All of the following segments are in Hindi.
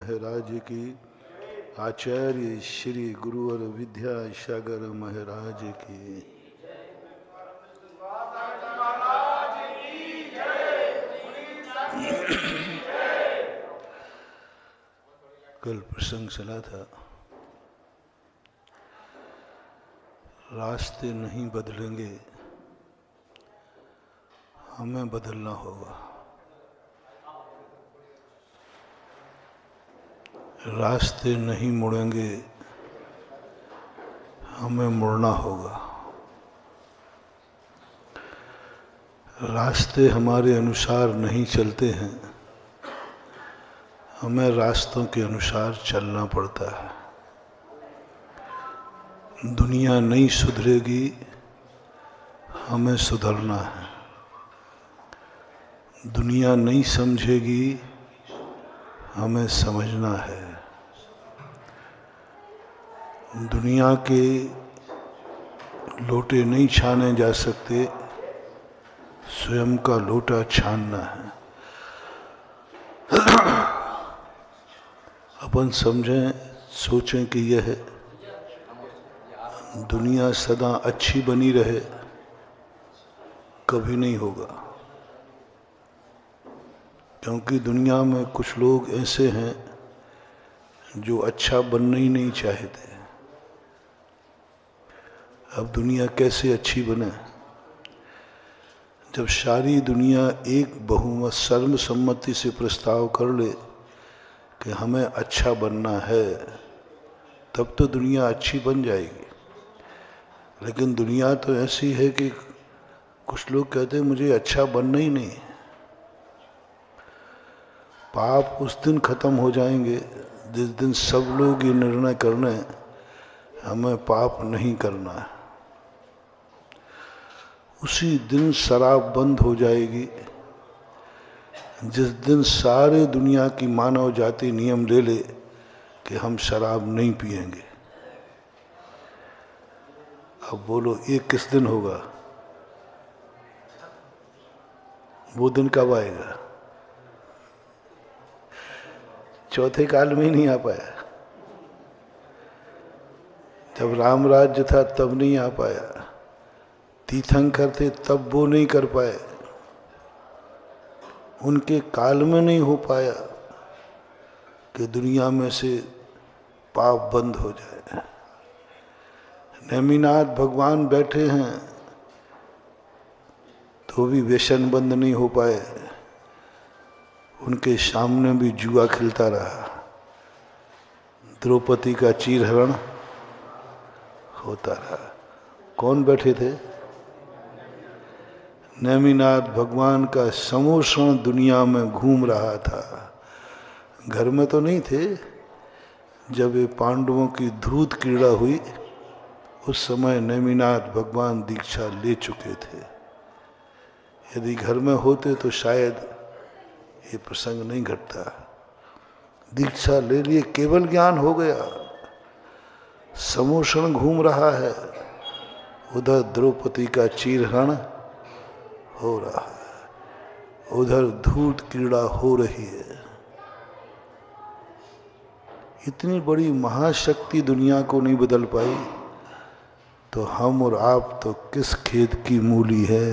महाराज की। आचार्य श्री गुरुवर विद्या सागर महाराज की। कल प्रसंग चला था, रास्ते नहीं बदलेंगे, हमें बदलना होगा। रास्ते नहीं मुड़ेंगे, हमें मुड़ना होगा। रास्ते हमारे अनुसार नहीं चलते हैं, हमें रास्तों के अनुसार चलना पड़ता है। दुनिया नहीं सुधरेगी, हमें सुधरना है। दुनिया नहीं समझेगी, हमें समझना है। दुनिया के लोटे नहीं छाने जा सकते, स्वयं का लोटा छानना है। अपन समझें, सोचें कि यह दुनिया सदा अच्छी बनी रहे, कभी नहीं होगा। क्योंकि दुनिया में कुछ लोग ऐसे हैं जो अच्छा बनना ही नहीं चाहते। अब दुनिया कैसे अच्छी बने जब सारी दुनिया एक बहुमत सर्वसम्मति से प्रस्ताव कर ले कि हमें अच्छा बनना है, तब तो दुनिया अच्छी बन जाएगी। लेकिन दुनिया तो ऐसी है कि कुछ लोग कहते हैं मुझे अच्छा बनना ही नहीं। पाप उस दिन खत्म हो जाएंगे जिस दिन सब लोग ये निर्णय कर लें हमें पाप नहीं करना है। उसी दिन शराब बंद हो जाएगी, जिस दिन सारे दुनिया की मानव जाति नियम ले ले कि हम शराब नहीं पिएंगे। अब बोलो ये किस दिन होगा? वो दिन कब आएगा? चौथे काल में ही नहीं आ पाया। जब राम राज्य था तब नहीं आ पाया। तीर्थंकर थे तब वो नहीं कर पाए। उनके काल में नहीं हो पाया कि दुनिया में से पाप बंद हो जाए। नेमिनाथ भगवान बैठे हैं तो भी व्यसन बंद नहीं हो पाए। उनके सामने भी जुआ खिलता रहा, द्रौपदी का चीरहरण होता रहा। कौन बैठे थे? नेमिनाथ भगवान का समोषण दुनिया में घूम रहा था। घर में तो नहीं थे। जब ये पांडवों की धूत क्रीड़ा हुई उस समय नेमिनाथ भगवान दीक्षा ले चुके थे। यदि घर में होते तो शायद ये प्रसंग नहीं घटता। दीक्षा ले लिए, केवल ज्ञान हो गया। समोषण घूम रहा है, उधर द्रौपदी का चीरहरण हो रहा है, उधर धूत क्रीड़ा हो रही है। इतनी बड़ी महाशक्ति दुनिया को नहीं बदल पाई, तो हम और आप तो किस खेत की मूली है।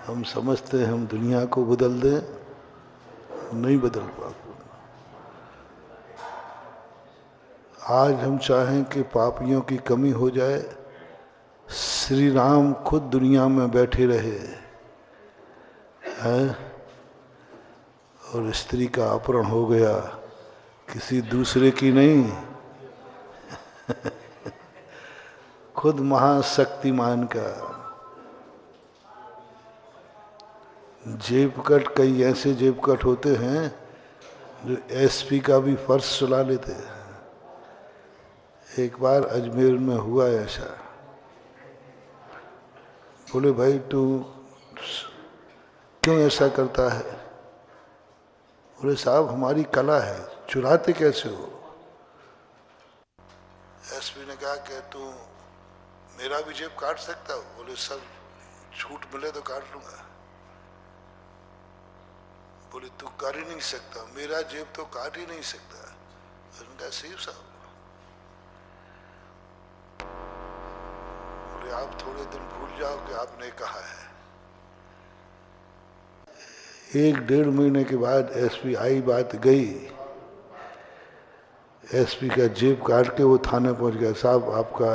हम समझते हैं हम दुनिया को बदल दें, नहीं बदल पाते। आज हम चाहें कि पापियों की कमी हो जाए, श्री राम खुद दुनिया में बैठे रहे हैं और स्त्री का अपहरण हो गया, किसी दूसरे की नहीं, खुद महाशक्तिमान का। जेब कट, कई ऐसे जेब कट होते हैं जो एसपी का भी फर्श चला लेते हैं। एक बार अजमेर में हुआ ऐसा। बोले भाई तू क्यों ऐसा करता है? बोले साहब हमारी कला है। चुराते कैसे हो? एसपी ने कहा कि तू मेरा भी जेब काट सकता हो? बोले सर छूट मिले तो काट लूंगा। बोले तू कर ही नहीं सकता, मेरा जेब तो काट ही नहीं सकता। उसने कहा सेठ साहब, बोले आप थोड़े दिन भूल जाओ कि आपने कहा है। 1-1.5 महीने के बाद एसपी आई, बात गई, एसपी का जेब काट के वो थाने पहुंच गया। साहब आपका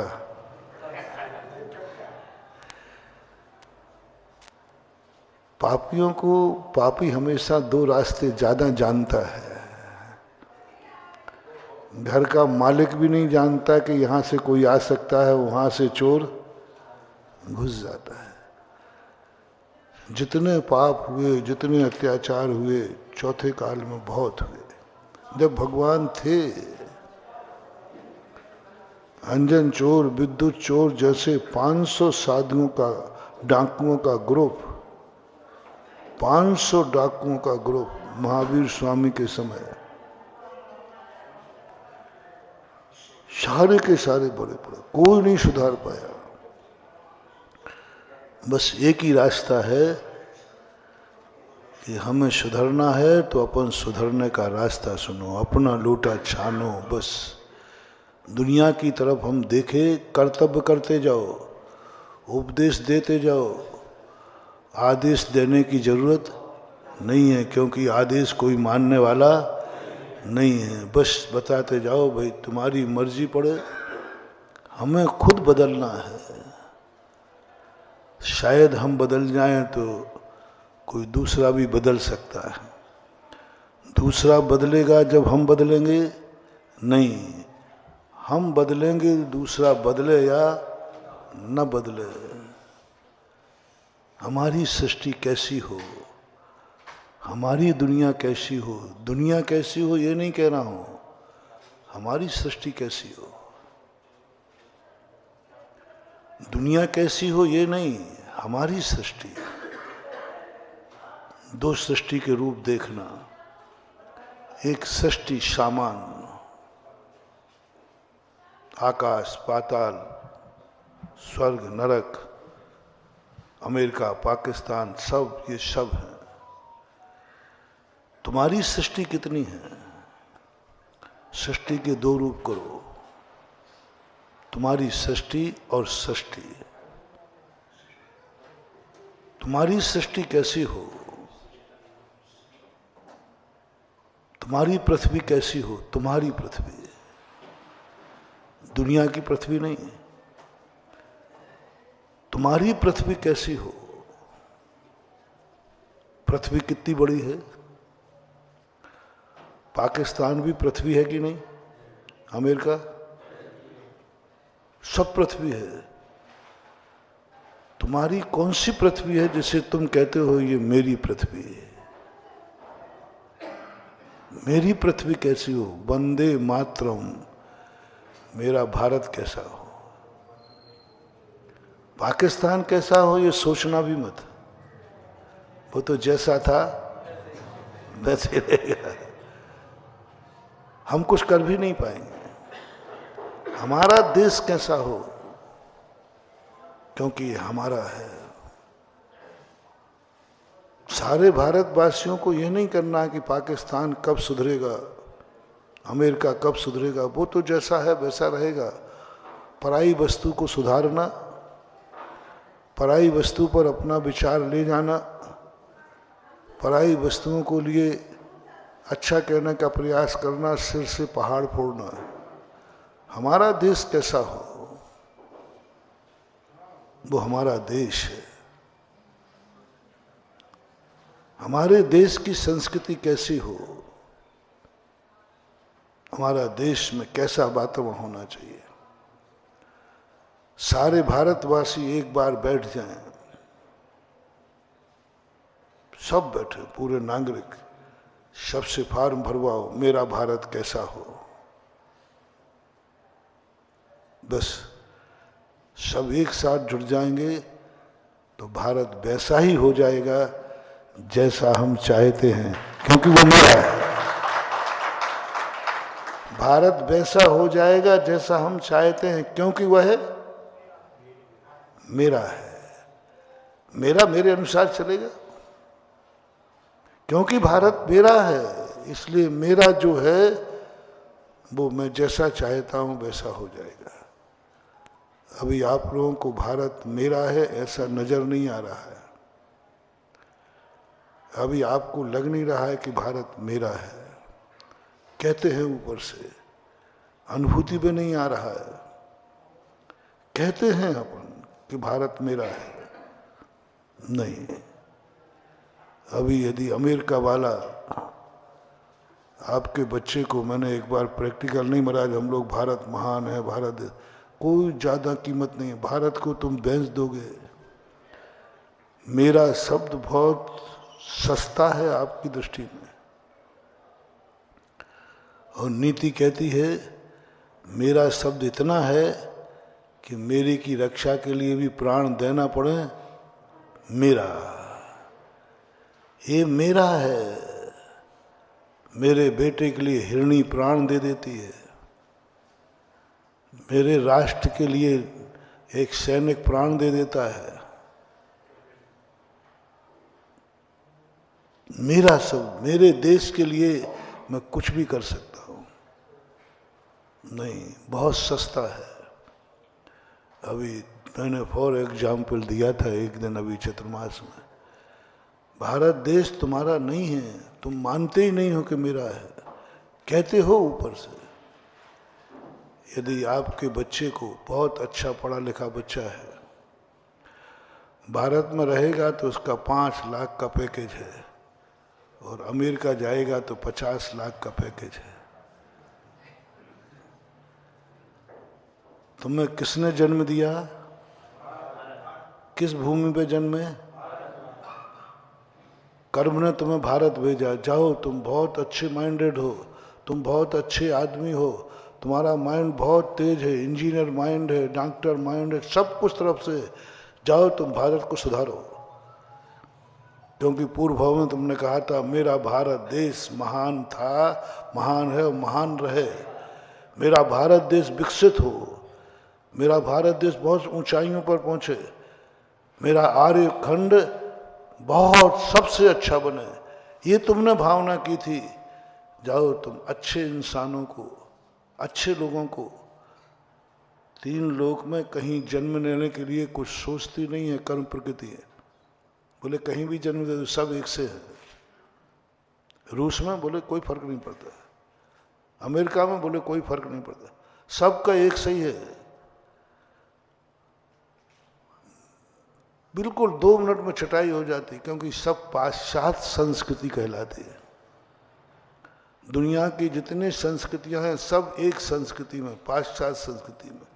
पापियों को पापी हमेशा 2 रास्ते ज्यादा जानता है। घर का मालिक भी नहीं जानता कि यहां से कोई आ सकता है, वहां से चोर घुस जाता है। जितने पाप हुए, जितने अत्याचार हुए चौथे काल में बहुत हुए। जब भगवान थे, अंजन चोर, विद्युत चोर जैसे 500 साधुओं का, डाकुओं का ग्रुप, 500 डाकुओं का ग्रुप महावीर स्वामी के समय, सारे के सारे बड़े पड़े, कोई नहीं सुधार पाया। बस एक ही रास्ता है कि हमें सुधरना है तो अपन सुधरने का रास्ता सुनो, अपना लोटा छानो। बस दुनिया की तरफ हम देखें, कर्तव्य करते जाओ, उपदेश देते जाओ। आदेश देने की जरूरत नहीं है, क्योंकि आदेश कोई मानने वाला नहीं है। बस बताते जाओ भाई तुम्हारी मर्जी पड़े, हमें खुद बदलना है। शायद हम बदल जाएं तो कोई दूसरा भी बदल सकता है। दूसरा बदलेगा जब हम बदलेंगे? नहीं, हम बदलेंगे, दूसरा बदले या न बदले। हमारी सृष्टि कैसी हो, हमारी दुनिया कैसी हो, दुनिया कैसी हो ये नहीं कह रहा हूं, हमारी सृष्टि कैसी हो। दुनिया कैसी हो ये नहीं, हमारी सृष्टि। 2 सृष्टि के रूप देखना। एक सृष्टि सामान्य, आकाश पाताल, स्वर्ग नरक, अमेरिका पाकिस्तान, सब ये सब है। तुम्हारी सृष्टि कितनी है? सृष्टि के 2 रूप करो, तुम्हारी सृष्टि और सृष्टि। तुम्हारी सृष्टि कैसी हो, तुम्हारी पृथ्वी कैसी हो, तुम्हारी पृथ्वी, दुनिया की पृथ्वी नहीं। तुम्हारी पृथ्वी कैसी हो, पृथ्वी कितनी बड़ी है? पाकिस्तान भी पृथ्वी है कि नहीं? अमेरिका, सब पृथ्वी है। तुम्हारी कौन सी पृथ्वी है जिसे तुम कहते हो ये मेरी पृथ्वी है? मेरी पृथ्वी कैसी हो? वंदे मातरम, मेरा भारत कैसा हो। पाकिस्तान कैसा हो ये सोचना भी मत, वो तो जैसा था वैसे रहेगा। हम कुछ कर भी नहीं पाएंगे। हमारा देश कैसा हो, क्योंकि हमारा है। सारे भारतवासियों को यह नहीं करना कि पाकिस्तान कब सुधरेगा, अमेरिका कब सुधरेगा, वो तो जैसा है वैसा रहेगा। पराई वस्तु को सुधारना, पराई वस्तु पर अपना विचार ले जाना, पराई वस्तुओं को लिए अच्छा कहने का प्रयास करना, सिर से पहाड़ फोड़ना। हमारा देश कैसा हो, वो हमारा देश है। हमारे देश की संस्कृति कैसी हो, हमारा देश में कैसा वातावरण होना चाहिए। सारे भारतवासी एक बार बैठ जाएं, सब बैठे, पूरे नागरिक, सबसे फॉर्म भरवाओ, मेरा भारत कैसा हो। बस सब एक साथ जुड़ जाएंगे तो भारत वैसा ही हो जाएगा जैसा हम चाहते हैं, क्योंकि वो मेरा है। भारत वैसा हो जाएगा जैसा हम चाहते हैं, क्योंकि वह मेरा है। मेरा मेरे अनुसार चलेगा, क्योंकि भारत मेरा है, इसलिए मेरा जो है वो मैं जैसा चाहता हूं वैसा हो जाएगा। अभी आप लोगों को भारत मेरा है ऐसा नजर नहीं आ रहा है, अभी आपको लग नहीं रहा है कि भारत मेरा है। कहते हैं ऊपर से, अनुभूति में नहीं आ रहा है। कहते हैं अपन कि भारत मेरा है, नहीं। अभी यदि अमेरिका वाला आपके बच्चे को, मैंने एक बार प्रैक्टिकल नहीं महाराज हम लोग भारत महान है, भारत कोई ज़्यादा कीमत नहीं है, भारत को तुम बेच दोगे। मेरा शब्द बहुत सस्ता है आपकी दृष्टि में, और नीति कहती है मेरा शब्द इतना है कि मेरे की रक्षा के लिए भी प्राण देना पड़े। मेरा, ये मेरा है। मेरे बेटे के लिए हिरणी प्राण दे देती है, मेरे राष्ट्र के लिए एक सैनिक प्राण दे देता है। मेरा सब, मेरे देश के लिए मैं कुछ भी कर सकता हूं। नहीं, बहुत सस्ता है। अभी मैंने फॉर एग्जाम्पल दिया था एक दिन अभी चतुर्मास में, भारत देश तुम्हारा नहीं है, तुम मानते ही नहीं हो कि मेरा है, कहते हो ऊपर से। यदि आपके बच्चे को, बहुत अच्छा पढ़ा लिखा बच्चा है, भारत में रहेगा तो उसका 5 लाख का पैकेज है, और अमेरिका जाएगा तो 50 लाख का पैकेज है। तुम्हें किसने जन्म दिया? किस भूमि पे जन्मे? कर्म ने तुम्हें भारत भेजा। जाओ, तुम बहुत अच्छे माइंडेड हो, तुम बहुत अच्छे आदमी हो, तुम्हारा माइंड बहुत तेज है, इंजीनियर माइंड है, डॉक्टर माइंड है, सब कुछ तरफ से जाओ, तुम भारत को सुधारो। क्योंकि पूर्व भाव में तुमने कहा था मेरा भारत देश महान था, महान है और महान रहे। मेरा भारत देश विकसित हो, मेरा भारत देश बहुत ऊंचाइयों पर पहुंचे, मेरा आर्यखंड बहुत सबसे अच्छा बने, ये तुमने भावना की थी। जाओ, तुम अच्छे इंसानों को, अच्छे लोगों को, 3 लोक में कहीं जन्म लेने के लिए कुछ सोचती नहीं है, कर्म प्रकृति है। बोले कहीं भी जन्म दे दो सब एक से है। रूस में बोले कोई फर्क नहीं पड़ता, अमेरिका में बोले कोई फर्क नहीं पड़ता, सबका एक सही है। बिल्कुल 2 मिनट में छटाई हो जाती, क्योंकि सब पाश्चात्य संस्कृति कहलाती है। दुनिया की जितनी संस्कृतियां हैं सब एक संस्कृति में, पाश्चात्य संस्कृति में।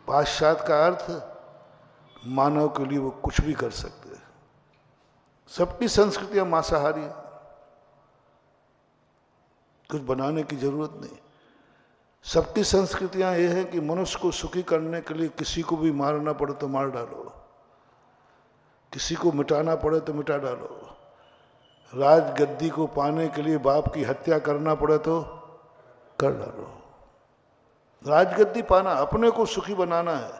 पाश्चात्य का अर्थ मानव के लिए वो कुछ भी कर सकते हैं। सबकी संस्कृतियां मांसाहारी हैं, कुछ बनाने की जरूरत नहीं। सबकी संस्कृतियां ये हैं कि मनुष्य को सुखी करने के लिए किसी को भी मारना पड़े तो मार डालो, किसी को मिटाना पड़े तो मिटा डालो, राजगद्दी को पाने के लिए बाप की हत्या करना पड़े तो कर डालो। राजगद्दी पाना, अपने को सुखी बनाना है,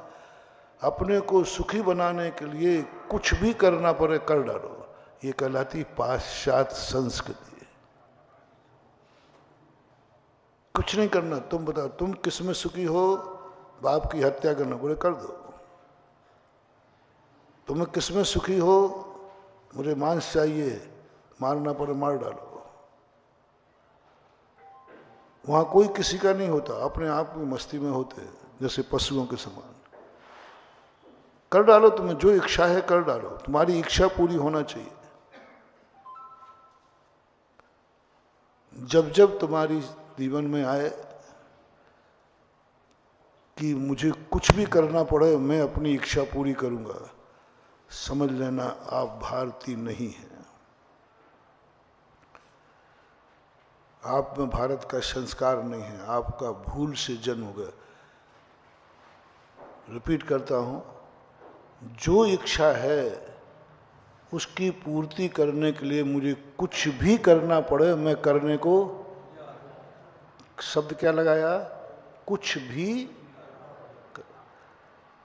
अपने को सुखी बनाने के लिए कुछ भी करना पड़े कर डालो। ये कहलाती पाश्चात्य संस्कृति। कुछ नहीं करना, तुम बताओ तुम किस में सुखी हो? बाप की हत्या करना बोले कर दो। तुम्हें किस में सुखी हो? मुझे मांस चाहिए, मारना पड़े मार डालो। वहां कोई किसी का नहीं होता, अपने आप में मस्ती में होते हैं जैसे पशुओं के समान। कर डालो, तुम्हें जो इच्छा है कर डालो, तुम्हारी इच्छा पूरी होना चाहिए। जब जब तुम्हारी जीवन में आए कि मुझे कुछ भी करना पड़े मैं अपनी इच्छा पूरी करूंगा, समझ लेना आप भारतीय नहीं हैं। आप में भारत का संस्कार नहीं है, आपका भूल से जन्म हो गया। रिपीट करता हूं, जो इच्छा है उसकी पूर्ति करने के लिए मुझे कुछ भी करना पड़े मैं करने को, शब्द क्या लगाया? कुछ भी।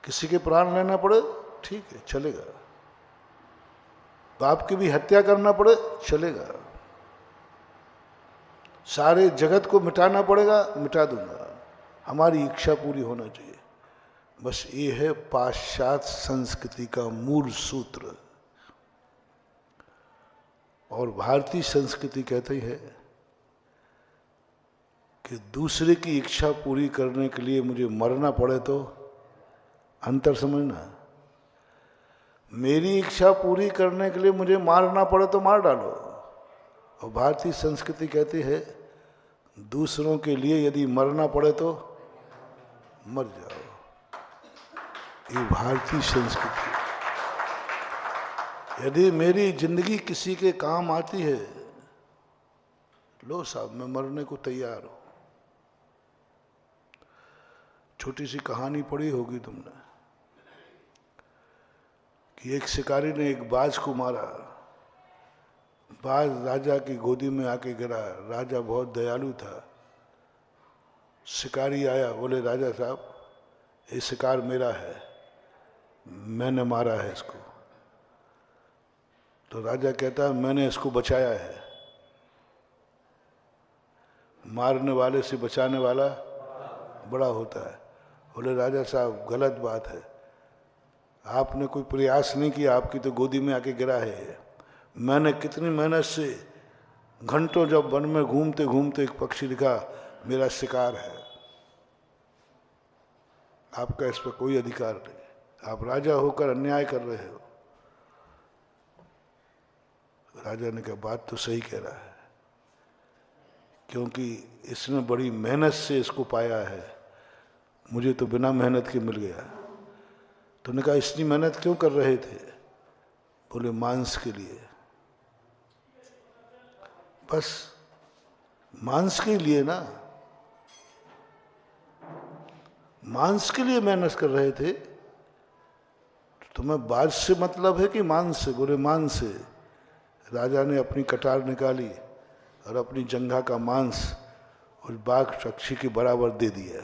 किसी के प्राण लेना पड़े ठीक है चलेगा, बाप की भी हत्या करना पड़े चलेगा, सारे जगत को मिटाना पड़ेगा मिटा दूंगा, हमारी इच्छा पूरी होना चाहिए। बस ये है पाश्चात्य संस्कृति का मूल सूत्र। और भारतीय संस्कृति कहती है कि दूसरे की इच्छा पूरी करने के लिए मुझे मरना पड़े तो, अंतर समझना, मेरी इच्छा पूरी करने के लिए मुझे मारना पड़े तो मार डालो। और भारतीय संस्कृति कहती है दूसरों के लिए यदि मरना पड़े तो मर जाओ। ये भारतीय संस्कृति। यदि मेरी जिंदगी किसी के काम आती है, लो साहब मैं मरने को तैयार हूं। छोटी सी कहानी पढ़ी होगी तुमने कि एक शिकारी ने एक बाज को मारा, बाज राजा की गोदी में आके गिरा। राजा बहुत दयालु था। शिकारी आया, बोले राजा साहब ये शिकार मेरा है, मैंने मारा है इसको। तो राजा कहता है मैंने इसको बचाया है। मारने वाले से बचाने वाला बड़ा होता है। बोले राजा साहब गलत बात है, आपने कोई प्रयास नहीं किया, आपकी तो गोदी में आके गिरा है। मैंने कितनी मेहनत से घंटों जब वन में घूमते घूमते एक पक्षी दिखा, मेरा शिकार है, आपका इस पर कोई अधिकार नहीं, आप राजा होकर अन्याय कर रहे हो। राजा ने कहा बात तो सही कह रहा है, क्योंकि इसने बड़ी मेहनत से इसको पाया है, मुझे तो बिना मेहनत के मिल गया। तो उन्होंने कहा इतनी मेहनत क्यों कर रहे थे? बोले मांस के लिए। बस मांस के लिए ना, मांस के लिए मेहनत कर रहे थे। तुम्हें बाज से मतलब है कि मांस से? बोले मांस से। राजा ने अपनी कटार निकाली और अपनी जंघा का मांस उस बाघ पक्षी के बराबर दे दिया।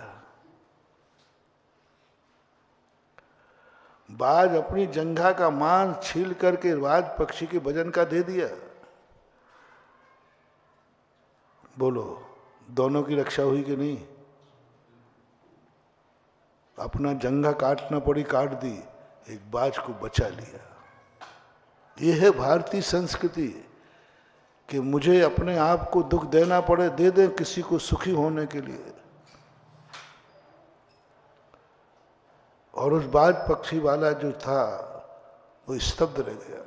बाज अपनी जंघा का मांस छील करके बाज पक्षी के वजन का दे दिया। बोलो दोनों की रक्षा हुई कि नहीं? अपना जंघा काटना पड़ी, काट दी, एक बाज को बचा लिया। ये है भारतीय संस्कृति कि मुझे अपने आप को दुख देना पड़े दे दे किसी को सुखी होने के लिए। और उस बाज पक्षी वाला जो था वो स्तब्ध रह गया।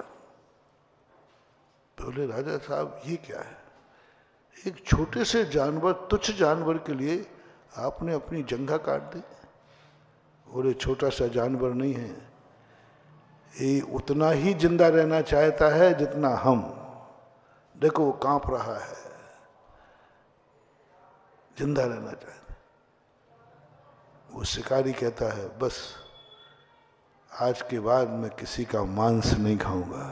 बोले राजा साहब ये क्या है? एक छोटे से जानवर, तुच्छ जानवर के लिए आपने अपनी जंघा काट दी। बोले छोटा सा जानवर नहीं है, ये उतना ही जिंदा रहना चाहता है जितना हम। देखो वो कांप रहा है, जिंदा रहना चाहता है। वो शिकारी कहता है बस आज के बाद मैं किसी का मांस नहीं खाऊंगा।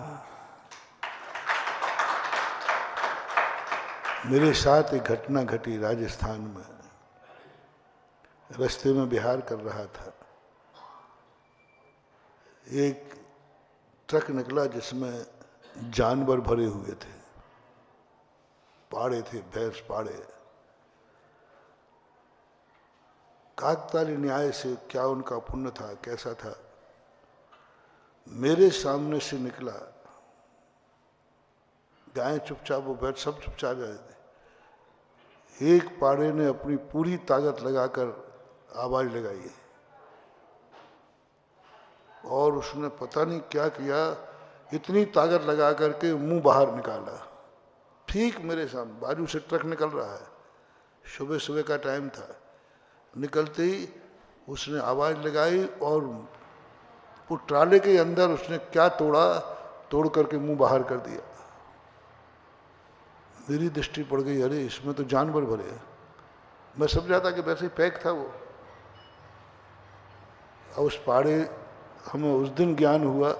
मेरे साथ एक घटना घटी राजस्थान में। रास्ते में बिहार कर रहा था, एक ट्रक निकला जिसमें जानवर भरे हुए थे, पाड़े थे, भैंस पाड़े। काकताली न्याय से क्या उनका पुण्य था, कैसा था, मेरे सामने से निकला। गाय चुपचाप, वो बैठ सब चुपचाप रहे थे। एक पाड़े ने अपनी पूरी ताकत लगाकर आवाज लगाई और उसने पता नहीं क्या किया, इतनी ताकत लगा करके मुंह बाहर निकाला। ठीक मेरे सामने बाजू से ट्रक निकल रहा है, सुबह सुबह का टाइम था। निकलते ही उसने आवाज लगाई और वो ट्राले के अंदर उसने क्या तोड़ा, तोड़ करके मुंह बाहर कर दिया। मेरी दृष्टि पड़ गई, अरे इसमें तो जानवर भरे हैं। मैं समझा था कि वैसे ही पैक था वो। और उस पाड़े, हमें उस दिन ज्ञान हुआ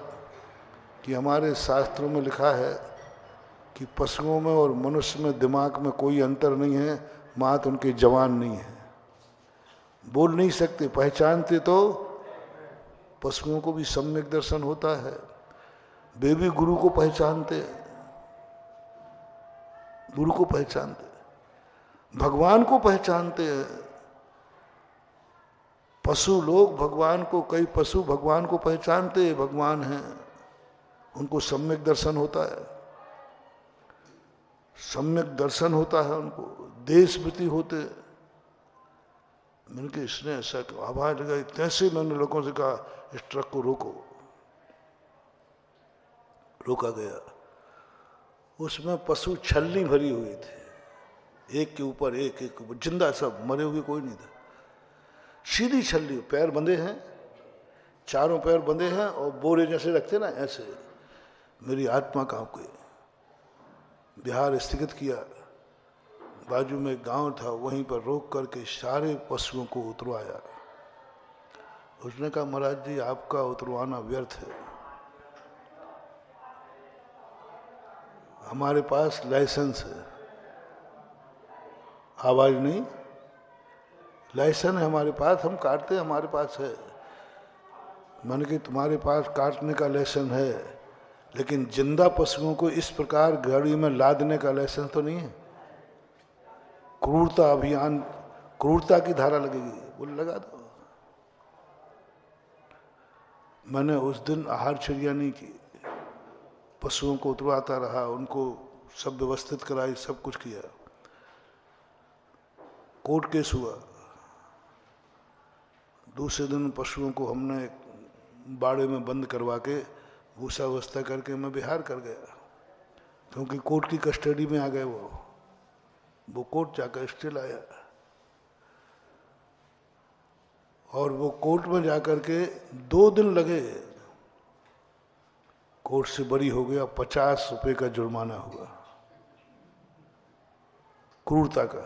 कि हमारे शास्त्रों में लिखा है कि पशुओं में और मनुष्य में दिमाग में कोई अंतर नहीं है, मात उनके जवान नहीं है, बोल नहीं सकते, पहचानते तो पशुओं को भी सम्यक दर्शन होता है। वे भी गुरु को पहचानते हैं, गुरु को पहचानते हैं, भगवान को पहचानते हैं। पशु लोग भगवान को, कई पशु भगवान को पहचानते हैं भगवान हैं, उनको सम्यक दर्शन होता है, सम्यक दर्शन होता है उनको, देशवृत्ति होते। मैंने कहा इसने ऐसा आवाज लगाई, तैसे मैंने लोगों से कहा इस ट्रक को रोको। रोका गया, उसमें पशु छलनी भरी हुई थी, एक के ऊपर एक, एक ऊपर, जिंदा सब, मरे हुए कोई नहीं था। सीधी छलनी, पैर बंधे हैं, चारों पैर बंधे हैं और बोरे जैसे रखते ना ऐसे। मेरी आत्मा कांप गई। बिहार स्थगित किया, बाजू में गांव था, वहीं पर रोक करके सारे पशुओं को उतरवाया। उसने कहा महाराज जी आपका उतरवाना व्यर्थ है, हमारे पास लाइसेंस है। आवाज नहीं, लाइसेंस है हमारे पास, हम काटते हमारे पास है। मैंने कि तुम्हारे पास काटने का लाइसेंस है, लेकिन जिंदा पशुओं को इस प्रकार गाड़ी में लादने का लाइसेंस तो नहीं है। क्रूरता अभियान, क्रूरता की धारा लगेगी। बोले लगा दो। मैंने उस दिन आहार चर्या नहीं की, पशुओं को उतरवाता रहा, उनको सब व्यवस्थित कराई, सब कुछ किया। कोर्ट केस हुआ। दूसरे दिन पशुओं को हमने बाड़े में बंद करवा के भूसा व्यवस्था करके मैं बिहार कर गया, क्योंकि कोर्ट की कस्टडी में आ गए वो कोर्ट जाकर स्टे लाया। और वो कोर्ट में जाकर के 2 दिन लगे, कोर्ट से बरी हो गया। 50 रुपए का जुर्माना हुआ क्रूरता का,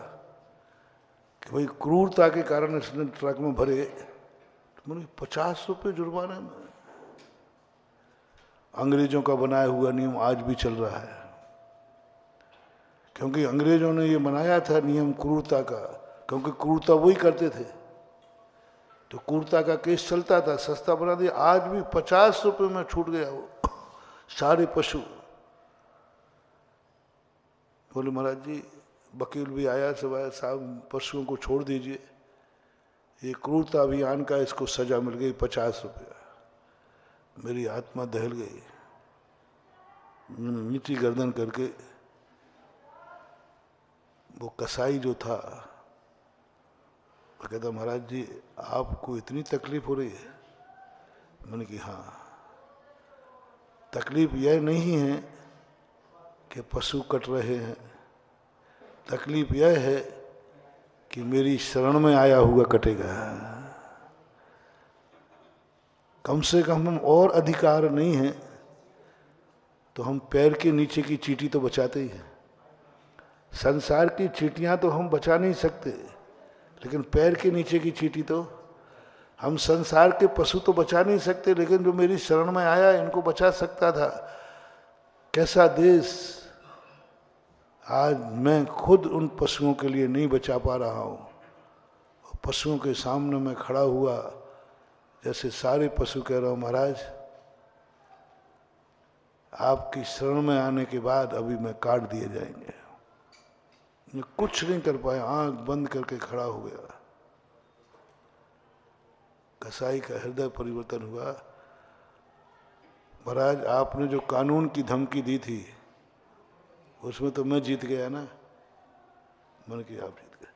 कि भाई क्रूरता के कारण इसने ट्रक में भरे। तो मैंने 50 रुपए जुर्माना में। अंग्रेजों का बनाया हुआ नियम आज भी चल रहा है, क्योंकि अंग्रेजों ने ये बनाया था नियम क्रूरता का, क्योंकि क्रूरता वही करते थे, तो क्रूरता का केस चलता था, सस्ता बना दिया। आज भी 50 रुपए में छूट गया वो सारे पशु। बोले महाराज जी, वकील भी आया, सब आया, साहब पशुओं को छोड़ दीजिए, ये क्रूरता अभियान का इसको सजा मिल गई 50 रुपया। मेरी आत्मा दहल गई। नीची गर्दन करके वो कसाई जो था वो कहता महाराज जी आपको इतनी तकलीफ हो रही है? मैंने कि हाँ, तकलीफ यह नहीं है कि पशु कट रहे हैं, तकलीफ यह है कि मेरी शरण में आया हुआ कटेगा। कम से कम हम और अधिकार नहीं है तो हम पैर के नीचे की चींटी तो बचाते ही हैं। संसार की चींटियां तो हम बचा नहीं सकते, लेकिन पैर के नीचे की चींटी तो हम, संसार के पशु तो बचा नहीं सकते, लेकिन जो मेरी शरण में आया इनको बचा सकता था। कैसा देश! आज मैं खुद उन पशुओं के लिए नहीं बचा पा रहा हूँ। पशुओं के सामने मैं खड़ा हुआ, जैसे सारे पशु कह रहा हूँ महाराज आपकी शरण में आने के बाद अभी मैं काट दिए जाएंगे। मैं कुछ नहीं कर पाया, आंख बंद करके खड़ा हो गया। कसाई का हृदय परिवर्तन हुआ। महाराज आपने जो कानून की धमकी दी थी उसमें तो मैं जीत गया ना। मैंने कहा आप जीत गए,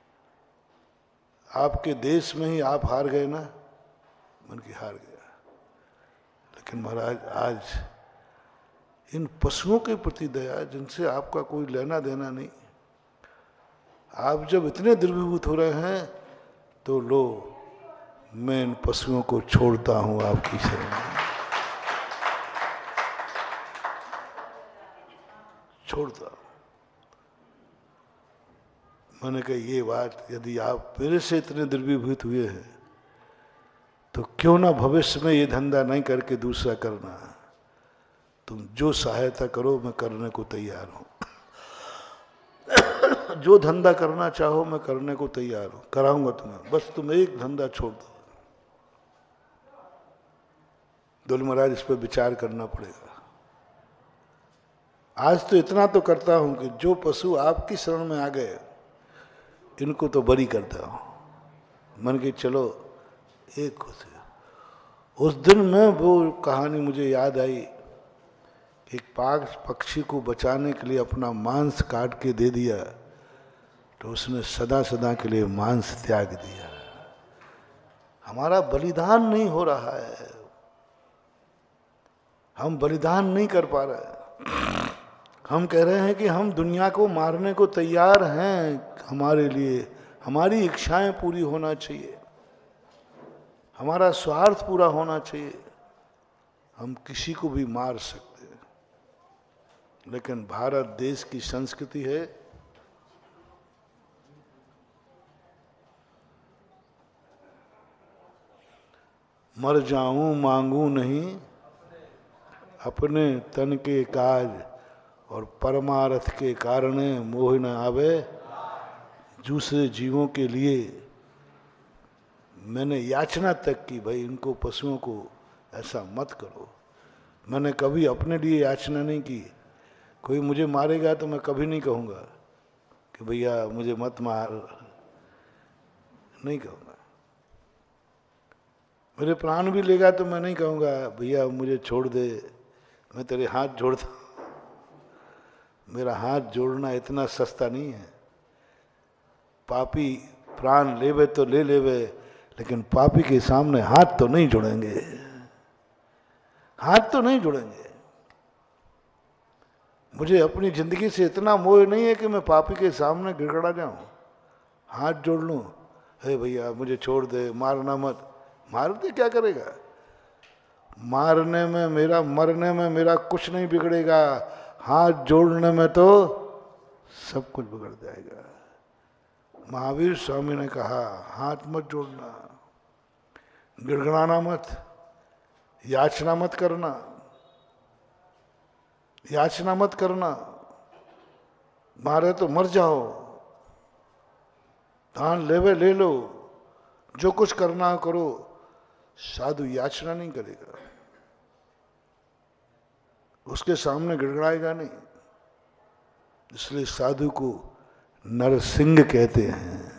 आपके देश में ही आप हार गए ना। मैंने कहा हार गया, लेकिन महाराज आज इन पशुओं के प्रति दया, जिनसे आपका कोई लेना देना नहीं, आप जब इतने द्रवीभूत हो रहे हैं तो लो मैं इन पशुओं को छोड़ता हूं आपकी शरण में, छोड़ता हूं। मैंने कहा ये बात यदि आप मेरे से इतने द्रवीभूत हुए हैं तो क्यों ना भविष्य में ये धंधा नहीं करके दूसरा करना। तुम जो सहायता करो मैं करने को तैयार हूं। जो धंधा करना चाहो मैं करने को तैयार हूं, कराऊंगा तुम्हें, बस तुम एक धंधा छोड़ दो। बोले महाराज इस पर विचार करना पड़ेगा। आज तो इतना तो करता हूं कि जो पशु आपकी शरण में आ गए इनको तो बरी करता हूं। मन के चलो एक खुश है। उस दिन में वो कहानी मुझे याद आई। एक पक्षी को बचाने के लिए अपना मांस काट के दे दिया तो उसने सदा सदा के लिए मांस त्याग दिया। हमारा बलिदान नहीं हो रहा है, हम बलिदान नहीं कर पा रहे। हम कह रहे हैं कि हम दुनिया को मारने को तैयार हैं, हमारे लिए हमारी इच्छाएं पूरी होना चाहिए, हमारा स्वार्थ पूरा होना चाहिए, हम किसी को भी मार सकते हैं। लेकिन भारत देश की संस्कृति है मर जाऊं मांगू नहीं अपने तन के काज और परमार्थ के कारण मोह न आवे दूसरे जीवों के लिए। मैंने याचना तक की, भाई इनको पशुओं को ऐसा मत करो। मैंने कभी अपने लिए याचना नहीं की। कोई मुझे मारेगा तो मैं कभी नहीं कहूँगा कि भैया मुझे मत मार, नहीं कहूँगा। मेरे प्राण भी लेगा तो मैं नहीं कहूँगा भैया मुझे छोड़ दे, मैं तेरे हाथ जोड़ता। मेरा हाथ जोड़ना इतना सस्ता नहीं है। पापी प्राण लेवे तो ले लेवे, लेकिन पापी के सामने हाथ तो नहीं जोड़ेंगे, हाथ तो नहीं जोड़ेंगे। मुझे अपनी जिंदगी से इतना मोह नहीं है कि मैं पापी के सामने गिड़गड़ा जाऊं, हाथ जोड़ लूं, हे भैया मुझे छोड़ दे, मारना मत। मार दे क्या करेगा? मारने में मेरा, मरने में मेरा कुछ नहीं बिगड़ेगा, हाथ जोड़ने में तो सब कुछ बिगड़ जाएगा। महावीर स्वामी ने कहा हाथ मत जोड़ना, गिड़गड़ाना मत, याचना मत करना, याचना मत करना। मारे तो मर जाओ, दान लेवे ले लो, जो कुछ करना हो करो। साधु याचना नहीं करेगा, उसके सामने गिड़गड़ाएगा नहीं। इसलिए साधु को नरसिंह कहते हैं।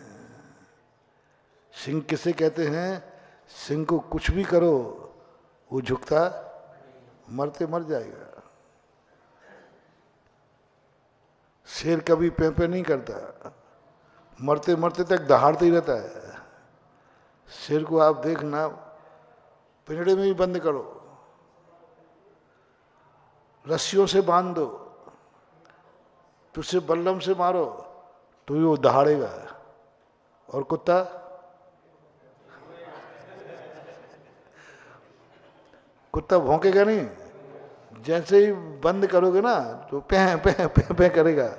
सिंह किसे कहते हैं? सिंह को कुछ भी करो वो झुकता, मरते मर जाएगा। शेर कभी पे नहीं करता, मरते मरते तक दहाड़ते ही रहता है। शेर को आप देखना, पिंजड़े में भी बंद करो, रस्सियों से बांध दो, तुझसे बल्लम से मारो तो वो दहाड़ेगा। और कुत्ता कुत्ता भौंकेगा नहीं, जैसे ही बंद करोगे ना तो पे पे पे पे करेगा।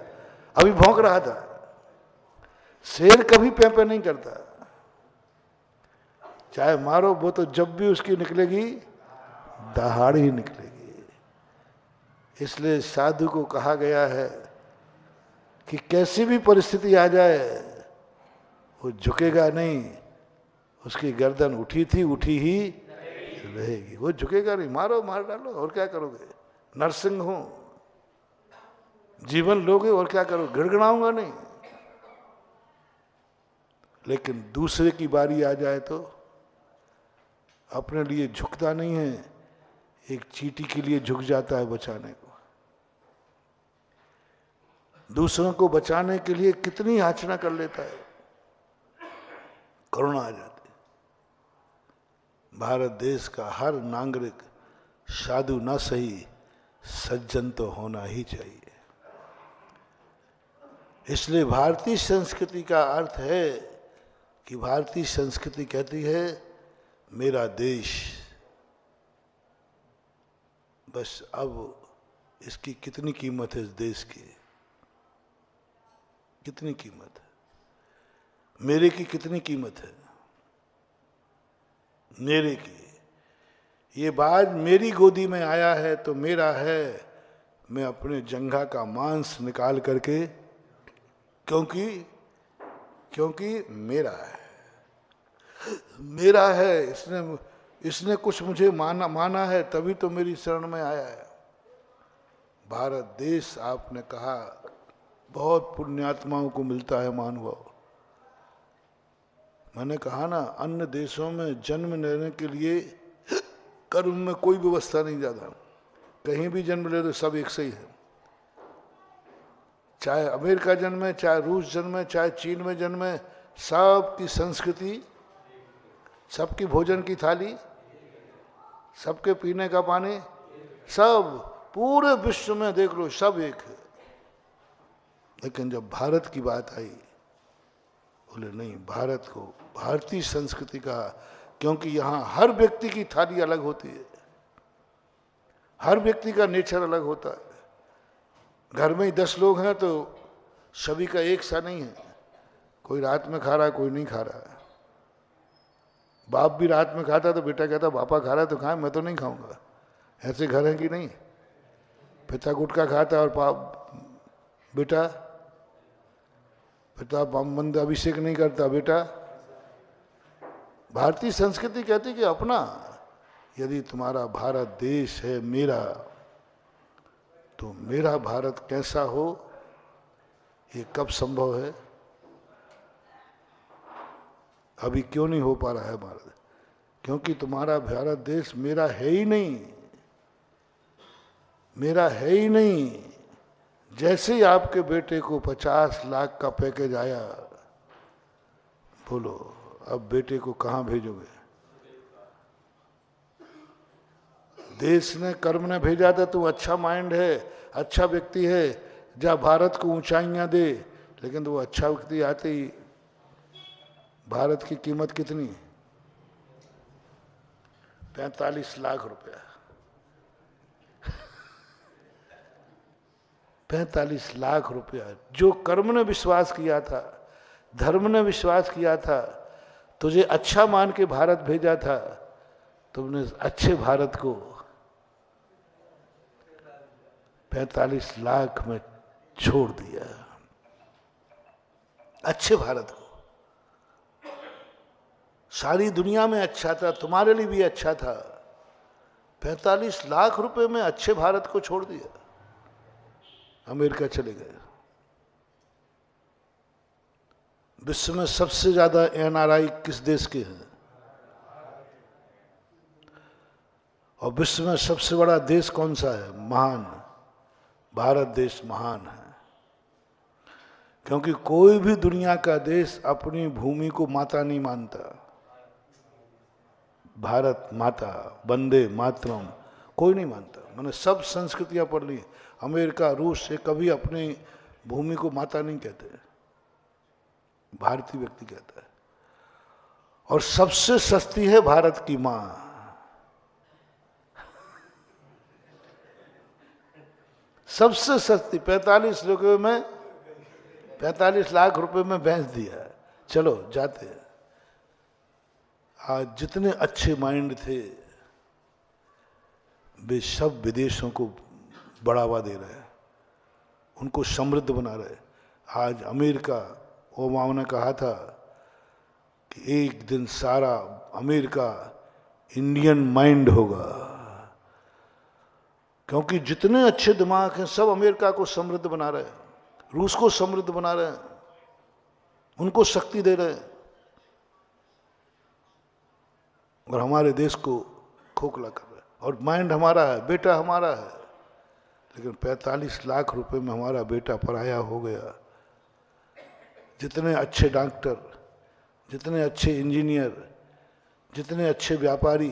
अभी भौंक रहा था। शेर कभी पे नहीं करता, चाहे मारो, वो तो जब भी उसकी निकलेगी दहाड़ ही निकलेगी। इसलिए साधु को कहा गया है कि कैसी भी परिस्थिति आ जाए वो झुकेगा नहीं, उसकी गर्दन उठी थी उठी ही रहेगी, वो झुकेगा नहीं। मारो, मार डालो, और क्या करोगे? नरसिंह हो, जीवन लोगे और क्या करोगे? गिड़गिड़ाऊंगा नहीं। लेकिन दूसरे की बारी आ जाए तो अपने लिए झुकता नहीं है, एक चींटी के लिए झुक जाता है बचाने को। दूसरों को बचाने के लिए कितनी याचना कर लेता है, करुणा आ जाती। भारत देश का हर नागरिक साधु न सही सज्जन तो होना ही चाहिए। इसलिए भारतीय संस्कृति का अर्थ है कि भारतीय संस्कृति कहती है मेरा देश, बस अब इसकी कितनी कीमत है, इस देश की कितनी कीमत है, मेरे की कितनी कीमत है, मेरे की। ये बाज मेरी गोदी में आया है तो मेरा है। मैं अपने जंघा का मांस निकाल करके, क्योंकि मेरा है, मेरा है। इसने कुछ मुझे माना है, तभी तो मेरी शरण में आया है। भारत देश आपने कहा बहुत पुण्यात्माओं को मिलता है महानुभाव। मैंने कहा ना, अन्य देशों में जन्म लेने के लिए कर्म में कोई व्यवस्था नहीं ज्यादा, कहीं भी जन्म ले तो सब एक से ही है। चाहे अमेरिका जन्मे, चाहे रूस जन्मे, चाहे चीन में जन्मे, सबकी संस्कृति, सबकी भोजन की थाली, सबके पीने का पानी, सब पूरे विश्व में देख लो सब एक है। लेकिन जब भारत की बात आई, बोले नहीं, भारत को भारतीय संस्कृति का, क्योंकि यहाँ हर व्यक्ति की थाली अलग होती है, हर व्यक्ति का नेचर अलग होता है। घर में ही 10 लोग हैं तो सभी का एक सा नहीं है, कोई रात में खा रहा है, कोई नहीं खा रहा है। बाप भी रात में खाता तो बेटा कहता पापा खा रहा है तो खाए, मैं तो नहीं खाऊंगा। ऐसे घर है कि नहीं? पिता गुटखा खाता और बेटा मंद अभिषेक नहीं करता, बेटा। भारतीय संस्कृति कहती कि अपना, यदि तुम्हारा भारत देश है मेरा, तो मेरा भारत कैसा हो, ये कब संभव है? अभी क्यों नहीं हो पा रहा है भारत? क्योंकि तुम्हारा भारत देश मेरा है ही नहीं, मेरा है ही नहीं। जैसे ही आपके बेटे को 50 लाख का पैकेज आया, बोलो अब बेटे को कहाँ भेजोगे? देश ने, कर्म ने भेजा था, तू अच्छा माइंड है, अच्छा व्यक्ति है, जा भारत को ऊंचाइयां दे। लेकिन तो वो अच्छा व्यक्ति आते ही, भारत की कीमत कितनी? 45 लाख रुपया। 45 लाख रुपया। जो कर्म ने विश्वास किया था, धर्म ने विश्वास किया था, तुझे अच्छा मान के भारत भेजा था, तुमने अच्छे भारत को 45 लाख में छोड़ दिया। अच्छे भारत को, सारी दुनिया में अच्छा था, तुम्हारे लिए भी अच्छा था, 45 लाख रुपए में अच्छे भारत को छोड़ दिया, अमेरिका चले गए। विश्व में सबसे ज्यादा एनआरआई किस देश के हैं? और विश्व में सबसे बड़ा देश कौन सा है? महान, भारत देश महान है। क्योंकि कोई भी दुनिया का देश अपनी भूमि को माता नहीं मानता। भारत माता, वंदे मातरम, कोई नहीं मानता। मैंने सब संस्कृतियां पढ़ ली, अमेरिका, रूस से कभी अपनी भूमि को माता नहीं कहते, भारतीय व्यक्ति कहता है। और सबसे सस्ती है भारत की मां। सबसे सस्ती, 45 लाख रुपए में बेच दिया। चलो जाते हैं। आज जितने अच्छे माइंड थे वे सब विदेशों को बढ़ावा दे रहे हैं, उनको समृद्ध बना रहे। आज अमेरिका, ओबामा ने कहा था कि एक दिन सारा अमेरिका इंडियन माइंड होगा, क्योंकि जितने अच्छे दिमाग हैं सब अमेरिका को समृद्ध बना रहे हैं, रूस को समृद्ध बना रहे हैं, उनको शक्ति दे रहे हैं, और हमारे देश को खोखला कर रहे हैं। और माइंड हमारा है, बेटा हमारा है, लेकिन 45 लाख रुपए में हमारा बेटा पराया हो गया। जितने अच्छे डॉक्टर, जितने अच्छे इंजीनियर, जितने अच्छे व्यापारी,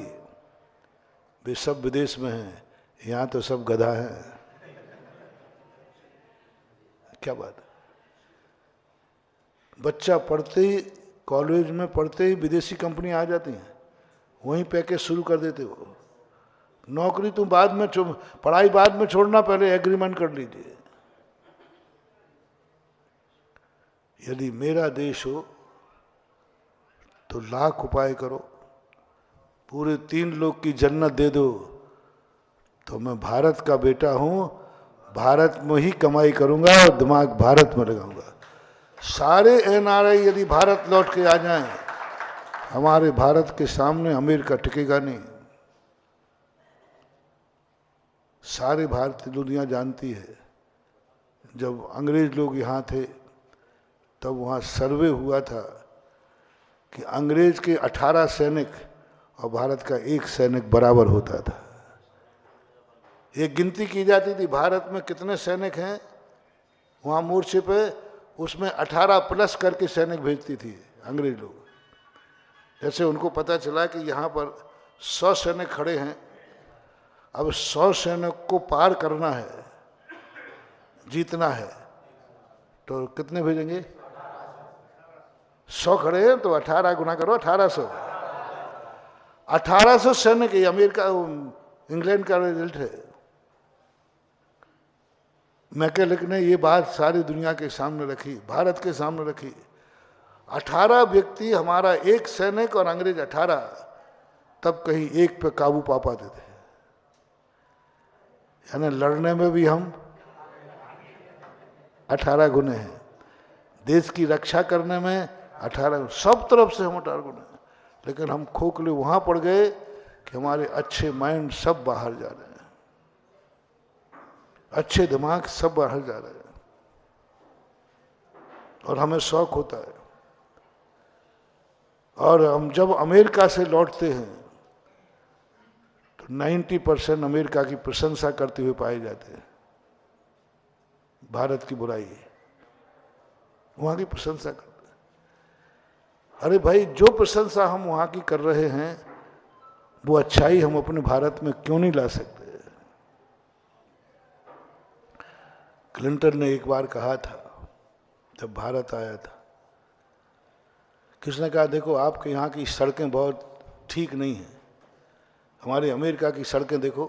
वे सब विदेश में हैं, यहाँ तो सब गधा हैं। क्या बात है? बच्चा पढ़ते ही, कॉलेज में पढ़ते ही विदेशी कंपनी आ जाती हैं, वहीं पैकेज शुरू कर देते हो। नौकरी तुम बाद में, पढ़ाई बाद में छोड़ना, पहले एग्रीमेंट कर लीजिए। यदि मेरा देश हो तो लाख उपाय करो, पूरे 3 लोग की जन्नत दे दो, तो मैं भारत का बेटा हूं, भारत में ही कमाई करूंगा और दिमाग भारत में लगाऊंगा। सारे एनआरआई यदि भारत लौट के आ जाएं, हमारे भारत के सामने अमेरिका टिकेगा नहीं। सारे भारतीय दुनिया जानती है, जब अंग्रेज लोग यहाँ थे तब वहाँ सर्वे हुआ था कि अंग्रेज के 18 सैनिक और भारत का 1 सैनिक बराबर होता था। एक गिनती की जाती थी भारत में कितने सैनिक हैं वहाँ मोर्चे पे, उसमें 18 प्लस करके सैनिक भेजती थी अंग्रेज लोग। जैसे उनको पता चला कि यहाँ पर 100 सैनिक खड़े हैं, अब 100 सैनिक को पार करना है, जीतना है, तो कितने भेजेंगे? 100 खड़े हैं तो 18 गुना करो, 1800। 1800 सैनिक, ये अमेरिका इंग्लैंड का रिजल्ट है। मैकेलेक ने ये बात सारी दुनिया के सामने रखी, भारत के सामने रखी। 18 व्यक्ति हमारा 1 सैनिक और अंग्रेज 18, तब कहीं एक पे काबू पा पाते थे। यानी लड़ने में भी हम 18 गुने हैं, देश की रक्षा करने में 18, सब तरफ से हम 18 गुने हैं। लेकिन हम खोखले वहां पड़ गए कि हमारे अच्छे माइंड सब बाहर जा रहे हैं, अच्छे दिमाग सब बाहर जा रहे हैं, और हमें शौक होता है। और हम जब अमेरिका से लौटते हैं तो 90% अमेरिका की प्रशंसा करते हुए पाए जाते हैं, भारत की बुराई वहां की प्रशंसा करते हैं। अरे भाई, जो प्रशंसा हम वहां की कर रहे हैं वो अच्छाई हम अपने भारत में क्यों नहीं ला सकते? क्लिंटन ने एक बार कहा था जब भारत आया था, किसने कहा देखो आपके यहाँ की सड़कें बहुत ठीक नहीं हैं, हमारे अमेरिका की सड़कें देखो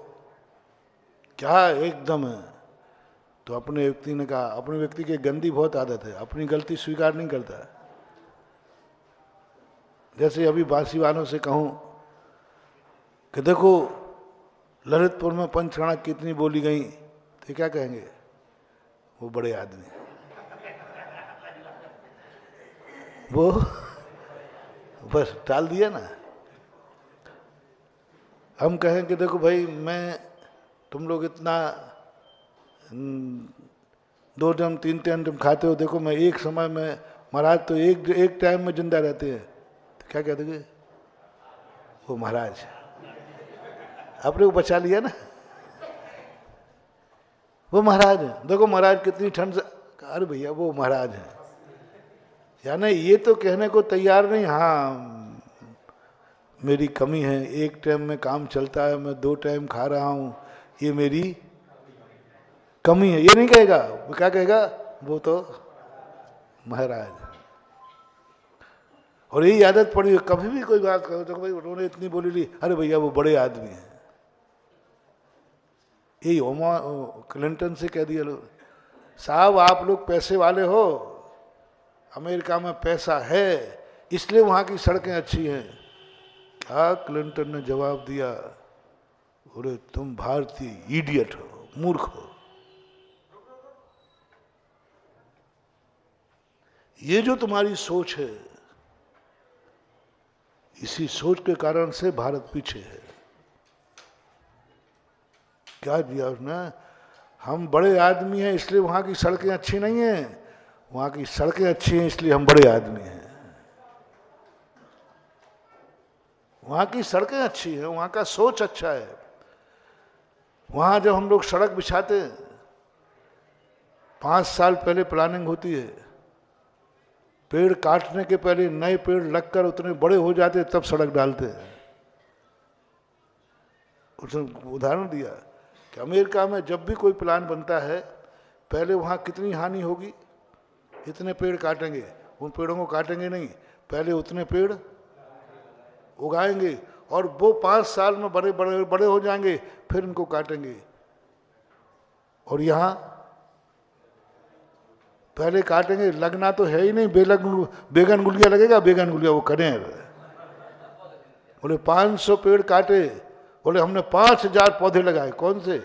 क्या एकदम है। तो अपने व्यक्ति ने कहा, अपने व्यक्ति की गंदी बहुत आदत है, अपनी गलती स्वीकार नहीं करता। जैसे अभी बासीवानों से कहूं कि देखो ललितपुर में पंचकर्णा कितनी बोली गई, तो क्या कहेंगे? वो बड़े आदमी, वो बस टाल दिया ना। हम कहें कि देखो भाई, मैं तुम लोग इतना 2 टाइम 3 टाइम खाते हो, देखो मैं एक समय में, महाराज तो एक टाइम में जिंदा रहते हैं, तो क्या कहते हैं? वो महाराज, आपने वो बचा लिया ना, वो महाराज है। देखो महाराज कितनी ठंड से, अरे भैया वो महाराज है। यानी ये तो कहने को तैयार नहीं, हाँ मेरी कमी है, एक टाइम में काम चलता है, मैं 2 टाइम खा रहा हूं, ये मेरी कमी है, ये नहीं कहेगा। वो क्या कहेगा? वो तो महाराज। और यही आदत पड़ी है, कभी भी कोई बात करो तो भाई उन्होंने इतनी बोली ली, अरे भैया वो बड़े आदमी हैं। यही क्लिंटन से कह दिया लोग, साहब आप लोग पैसे वाले हो, अमेरिका में पैसा है इसलिए वहां की सड़कें अच्छी हैं। क्या क्लिंटन ने जवाब दिया? बोले तुम भारतीय इडियट हो, मूर्ख हो। ये जो तुम्हारी सोच है, इसी सोच के कारण से भारत पीछे है। क्या दिया उसने? हम बड़े आदमी हैं इसलिए वहां की सड़कें अच्छी नहीं हैं, वहां की सड़कें अच्छी हैं इसलिए हम बड़े आदमी हैं। वहां की सड़कें अच्छी हैं, वहां का सोच अच्छा है। वहां जब हम लोग सड़क बिछाते हैं, 5 साल पहले प्लानिंग होती है, पेड़ काटने के पहले नए पेड़ लगकर उतने बड़े हो जाते तब सड़क डालते हैं। उसने उदाहरण दिया कि अमेरिका में जब भी कोई प्लान बनता है, पहले वहाँ कितनी हानि होगी, इतने पेड़ काटेंगे, उन पेड़ों को काटेंगे नहीं, पहले उतने पेड़ उगाएंगे और वो 5 साल में बड़े बड़े बड़े हो जाएंगे, फिर उनको काटेंगे। और यहाँ पहले काटेंगे, लगना तो है ही नहीं, बेगन गुलिया लगेगा, बेगन गुलिया वो करें। बोले 500 पेड़ काटे, बोले हमने 5000 पौधे लगाए, कौन से?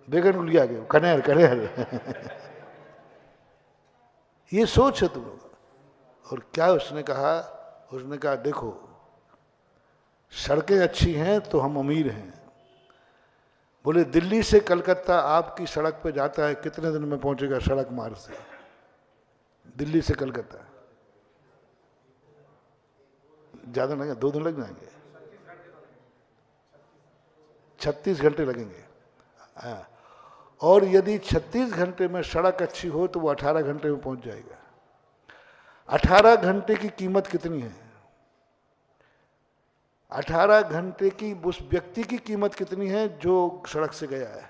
बेगन गुलिया के, कनेर कनेर। ये सोच है तुम लोग। और क्या उसने कहा? उसने कहा देखो सड़कें अच्छी हैं तो हम अमीर हैं, बोले दिल्ली से कलकत्ता आपकी सड़क पे जाता है, कितने दिन में पहुंचेगा सड़क मार्ग से? दिल्ली से कलकत्ता ज्यादा नहीं, 2 दिन लग जाएंगे, 36 घंटे लगेंगे। और यदि 36 घंटे में सड़क अच्छी हो तो वो 18 घंटे में पहुंच जाएगा। 18 घंटे की कीमत कितनी है? 18 घंटे की उस व्यक्ति की कीमत कितनी है जो सड़क से गया है?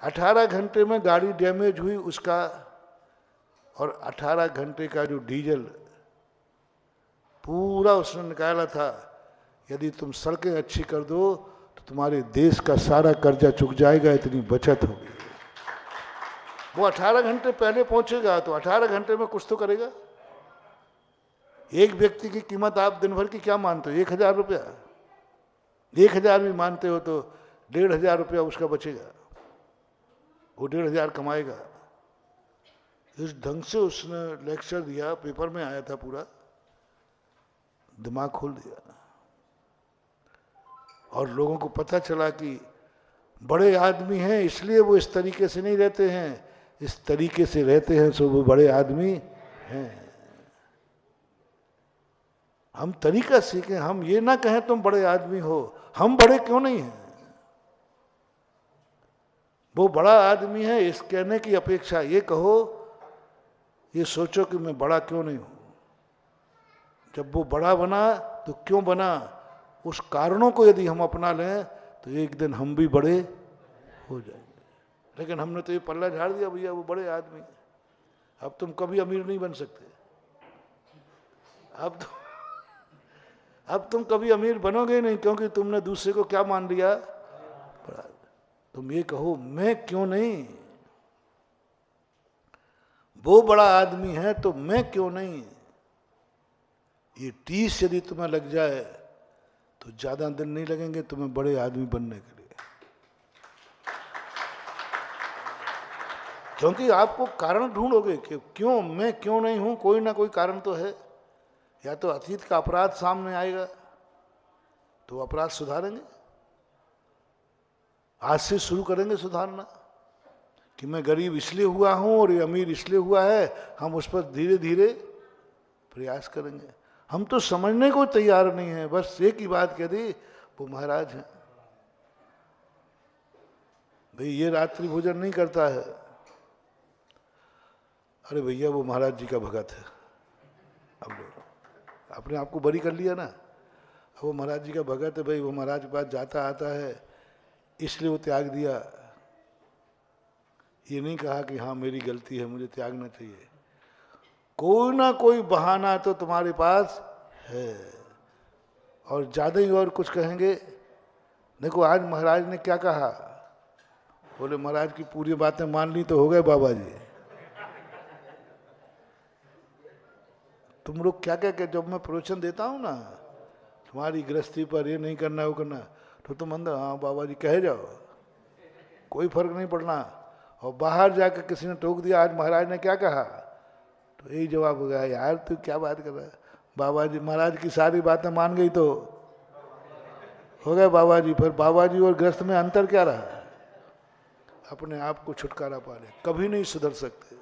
18 घंटे में गाड़ी डैमेज हुई उसका, और 18 घंटे का जो डीजल पूरा उसने निकाला था, यदि तुम सड़कें अच्छी कर दो तो तुम्हारे देश का सारा कर्जा चुक जाएगा, इतनी बचत होगी। वो 18 घंटे पहले पहुंचेगा तो 18 घंटे में कुछ तो करेगा। एक व्यक्ति की कीमत आप दिन भर की क्या मानते हो? 1000 रुपया। 1000 भी मानते हो तो 1500 रुपया उसका बचेगा, वो 1500 कमाएगा। इस ढंग से उसने लेक्चर दिया, पेपर में आया था पूरा, दिमाग खोल दिया। और लोगों को पता चला कि बड़े आदमी हैं इसलिए वो इस तरीके से नहीं रहते हैं, इस तरीके से रहते हैं सो वो बड़े आदमी हैं। हम तरीका सीखें, हम ये ना कहें तुम बड़े आदमी हो, हम बड़े क्यों नहीं हैं? वो बड़ा आदमी है इस कहने की अपेक्षा ये कहो, ये सोचो कि मैं बड़ा क्यों नहीं हूं। जब वो बड़ा बना तो क्यों बना, उस कारणों को यदि हम अपना लें तो एक दिन हम भी बड़े हो जाएंगे। लेकिन हमने तो ये पल्ला झाड़ दिया, भैया वो बड़े आदमी, अब तुम कभी अमीर नहीं बन सकते, अब तुम कभी अमीर बनोगे नहीं, क्योंकि तुमने दूसरे को क्या मान लिया, बड़ा। तुम ये कहो मैं क्यों नहीं, वो बड़ा आदमी है तो मैं क्यों नहीं। ये 30 यदि तुम्हें लग जाए तो ज्यादा दिन नहीं लगेंगे तुम्हें बड़े आदमी बनने के लिए, क्योंकि आपको कारण ढूंढोगे कि क्यों मैं क्यों नहीं हूं, कोई ना कोई कारण तो है। या तो अतीत का अपराध सामने आएगा तो अपराध सुधारेंगे, आज से शुरू करेंगे सुधारना कि मैं गरीब इसलिए हुआ हूं और ये अमीर इसलिए हुआ है, हम उस पर धीरे धीरे प्रयास करेंगे। हम तो समझने को तैयार नहीं है, बस एक ही बात कह दी, वो महाराज हैं भाई, ये रात्रि भोजन नहीं करता है। अरे भैया वो महाराज जी का भगत है, अब अपने आप को बरी कर लिया ना, अब वो महाराज जी का भगत है भाई, वो महाराज के पास जाता आता है इसलिए वो त्याग दिया। ये नहीं कहा कि हाँ मेरी गलती है मुझे त्यागना चाहिए, कोई ना कोई बहाना तो तुम्हारे पास है। और ज्यादा ही और कुछ कहेंगे, देखो आज महाराज ने क्या कहा, बोले महाराज की पूरी बातें मान ली तो हो गए बाबा जी। तुम लोग क्या क्या क्या, जब मैं प्रवचन देता हूँ ना तुम्हारी गृहस्थी पर, ये नहीं करना वो करना, तो तुम अंदर हाँ बाबा जी कहे जाओ, कोई फर्क नहीं पड़ना। और बाहर जाकर किसी ने टोक दिया आज महाराज ने क्या कहा, तो यही जवाब हो गया, यार तू क्या बात कर रहा है, बाबा जी महाराज की सारी बातें मान गई तो हो गए बाबा जी। फिर बाबा जी और गृहस्थ में अंतर क्या रहा, अपने आप को छुटकारा पा ले। कभी नहीं सुधर सकते,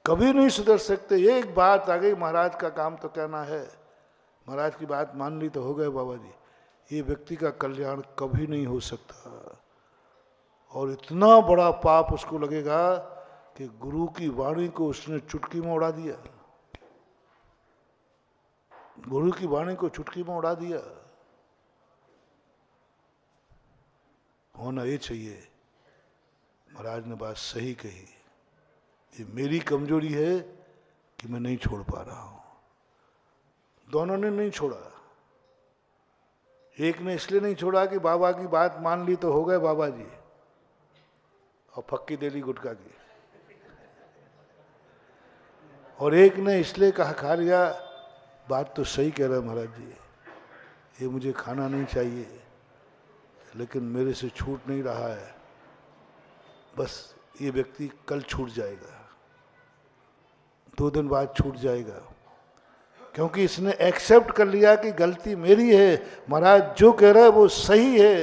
कभी नहीं सुधर सकते। एक बात आ गई, महाराज का काम तो कहना है, महाराज की बात मान ली तो हो गए बाबा जी। ये व्यक्ति का कल्याण कभी नहीं हो सकता, और इतना बड़ा पाप उसको लगेगा कि गुरु की वाणी को उसने चुटकी में उड़ा दिया, गुरु की वाणी को चुटकी में उड़ा दिया। होना ये चाहिए, महाराज ने बात सही कही, ये मेरी कमजोरी है कि मैं नहीं छोड़ पा रहा हूं। दोनों ने नहीं छोड़ा, एक ने इसलिए नहीं छोड़ा कि बाबा की बात मान ली तो हो गए बाबा जी, और फक्की दे ली गुटखा की, और एक ने इसलिए कहा खा लिया, बात तो सही कह रहे महाराज जी, ये मुझे खाना नहीं चाहिए लेकिन मेरे से छूट नहीं रहा है, बस ये व्यक्ति कल छूट जाएगा, 2 दिन बाद छूट जाएगा, क्योंकि इसने एक्सेप्ट कर लिया कि गलती मेरी है, महाराज जो कह रहा है वो सही है,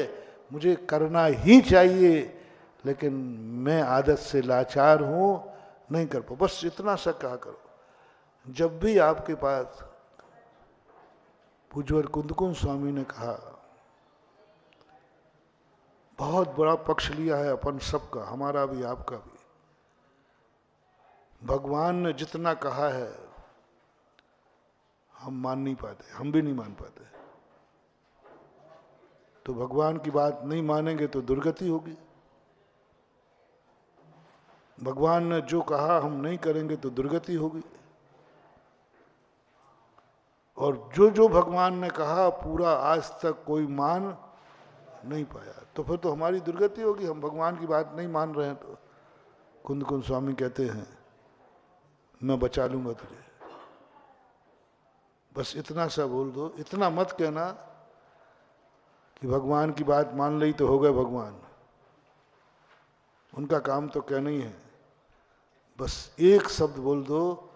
मुझे करना ही चाहिए, लेकिन मैं आदत से लाचार हूं, नहीं कर पाऊं। बस इतना सा कहा करो। जब भी आपके पास, पूज्यवर कुंदकुंज स्वामी ने कहा, बहुत बड़ा पक्ष लिया है अपन सबका, हमारा भी आपका भी। भगवान ने जितना कहा है हम मान नहीं पाते, हम भी नहीं मान पाते। तो भगवान की बात नहीं मानेंगे तो दुर्गति होगी। भगवान ने जो कहा हम नहीं करेंगे तो दुर्गति होगी। और जो जो भगवान ने कहा पूरा आज तक कोई मान नहीं पाया, तो फिर तो हमारी दुर्गति होगी। हम भगवान की बात नहीं मान रहे हैं। तो कुंदकुंज स्वामी कहते हैं मैं बचा लूंगा तुझे, बस इतना सा बोल दो। इतना मत कहना कि भगवान की बात मान ली तो हो गए भगवान, उनका काम तो कहना ही है। बस एक शब्द बोल दो,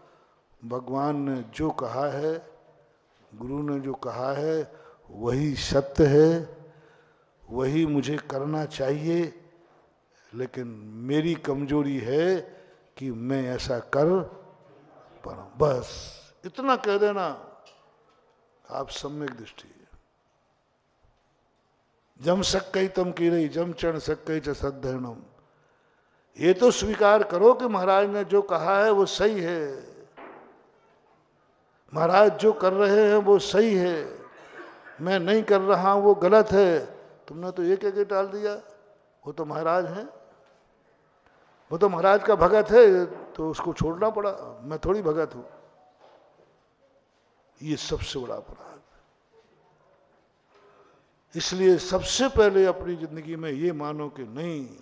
भगवान ने जो कहा है, गुरु ने जो कहा है वही सत्य है, वही मुझे करना चाहिए, लेकिन मेरी कमजोरी है कि मैं ऐसा कर पाऊं। बस इतना कह देना, आप सम्यक दृष्टि। जम सक्कई तम की रही, जम चरण सक्कई च सद्धरणम। ये तो स्वीकार करो कि महाराज ने जो कहा है वो सही है, महाराज जो कर रहे हैं वो सही है, मैं नहीं कर रहा हूं वो गलत है। तुमने तो एक एक टाल दिया, वो तो महाराज हैं, वो तो महाराज का भगत है, तो उसको छोड़ना पड़ा। मैं थोड़ी भगत हूं। ये सबसे बड़ा अपराध। इसलिए सबसे पहले अपनी जिंदगी में ये मानो कि नहीं,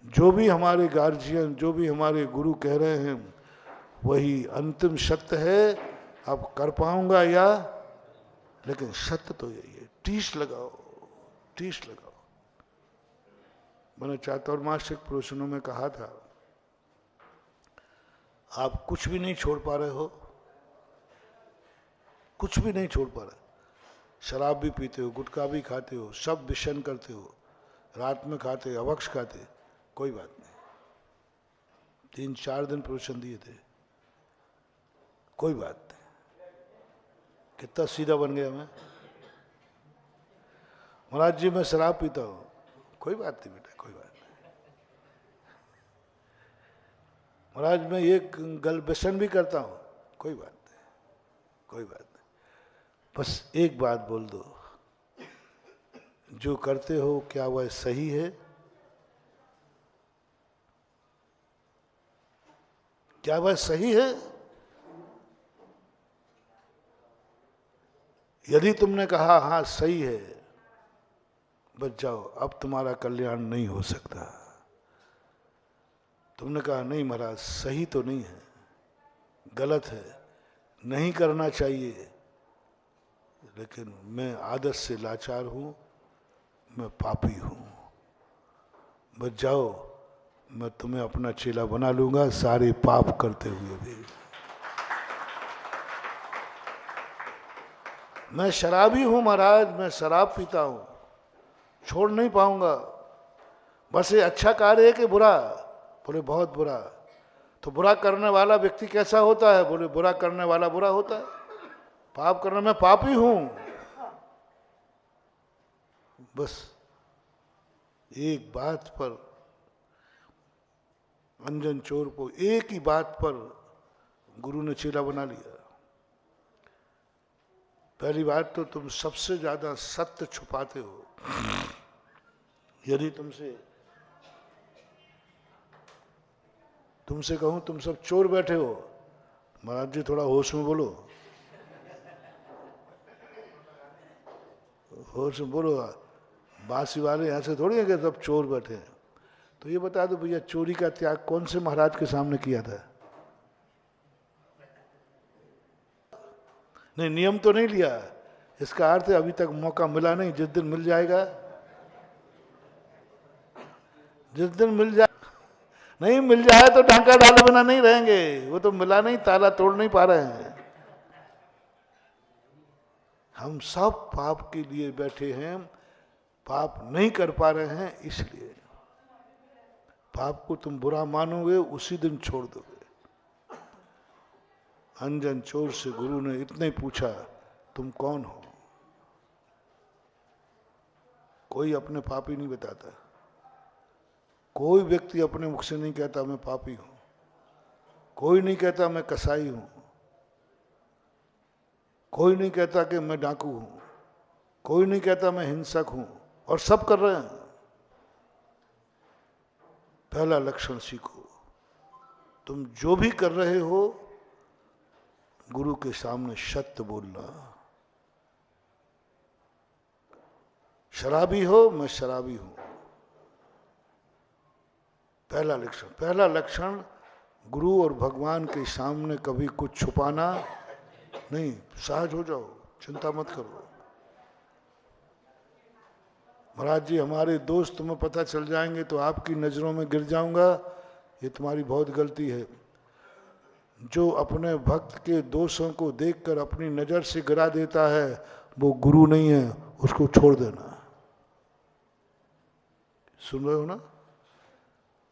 जो भी हमारे गार्जियन, जो भी हमारे गुरु कह रहे हैं वही अंतिम सत्य है। अब कर पाऊंगा या, लेकिन सत्य तो यही है। टीस लगाओ, टीस लगाओ। मैंने चातुर्मासिक प्रवचनों में कहा था, आप कुछ भी नहीं छोड़ पा रहे हो, कुछ भी नहीं छोड़ पा रहे। शराब भी पीते हो, गुटखा भी खाते हो, सब विषण करते हो, रात में खाते, अवक्ष खाते, कोई बात नहीं। 3-4 दिन प्रवचन दिए थे, कोई बात नहीं। कितना सीधा बन गया मैं। महाराज जी मैं शराब पीता हूं, कोई बात नहीं बेटा, कोई बात नहीं। महाराज मैं एक गल व्यसन भी करता हूं, कोई बात नहीं, कोई बात नहीं। बस एक बात बोल दो, जो करते हो क्या वह सही है? क्या वह सही है? यदि तुमने कहा हाँ सही है, बच जाओ, अब तुम्हारा कल्याण नहीं हो सकता। तुमने कहा नहीं महाराज सही तो नहीं है, गलत है, नहीं करना चाहिए, लेकिन मैं आदत से लाचार हूं, मैं पापी हूं, बच जाओ, मैं तुम्हें अपना चेला बना लूंगा सारे पाप करते हुए भी। मैं शराबी हूं महाराज, मैं शराब पीता हूं, छोड़ नहीं पाऊंगा। बस ये अच्छा कार्य है कि बुरा? बोले बहुत बुरा। तो बुरा करने वाला व्यक्ति कैसा होता है? बोले बुरा करने वाला बुरा होता है, पाप करने में पापी हूं। बस एक बात पर, अंजन चोर को एक ही बात पर गुरु ने चेला बना लिया। पहली बात तो तुम सबसे ज्यादा सत्य छुपाते हो। यदि तुमसे कहूं तुम सब चोर बैठे हो, महाराज जी थोड़ा होश में बोलो, होश में बोलो। बांसी वाले यहां से थोड़ी है कि सब चोर बैठे हैं। तो ये बता दो भैया, चोरी का त्याग कौन से महाराज के सामने किया था? नहीं, नियम तो नहीं लिया। इसका अर्थ है अभी तक मौका मिला नहीं, जिस दिन मिल जाएगा, जिस दिन मिल जाए, नहीं मिल जाए तो ढांका डाले बिना नहीं रहेंगे। वो तो मिला नहीं, ताला तोड़ नहीं पा रहे हैं। हम सब पाप के लिए बैठे हैं, पाप नहीं कर पा रहे हैं इसलिए। पाप को तुम बुरा मानोगे उसी दिन छोड़ दोगे। अंजन चोर से गुरु ने इतने ही पूछा, तुम कौन हो? कोई अपने पापी नहीं बताता। कोई व्यक्ति अपने मुख से नहीं कहता मैं पापी हूं। कोई नहीं कहता मैं कसाई हूं। कोई नहीं कहता कि मैं डाकू हूं। कोई नहीं कहता मैं हिंसक हूं। और सब कर रहे हैं। पहला लक्षण सीखो, तुम जो भी कर रहे हो गुरु के सामने सत्य बोलना। शराबी हो, मैं शराबी हूं। पहला लक्षण। पहला लक्षण, गुरु और भगवान के सामने कभी कुछ छुपाना नहीं। सहज हो जाओ, चिंता मत करो। महाराज जी हमारे दोस्त तुम्हें पता चल जाएंगे तो आपकी नजरों में गिर जाऊंगा, ये तुम्हारी बहुत गलती है। जो अपने भक्त के दोषों को देखकर अपनी नजर से गिरा देता है वो गुरु नहीं है, उसको छोड़ देना। सुन रहे हो ना?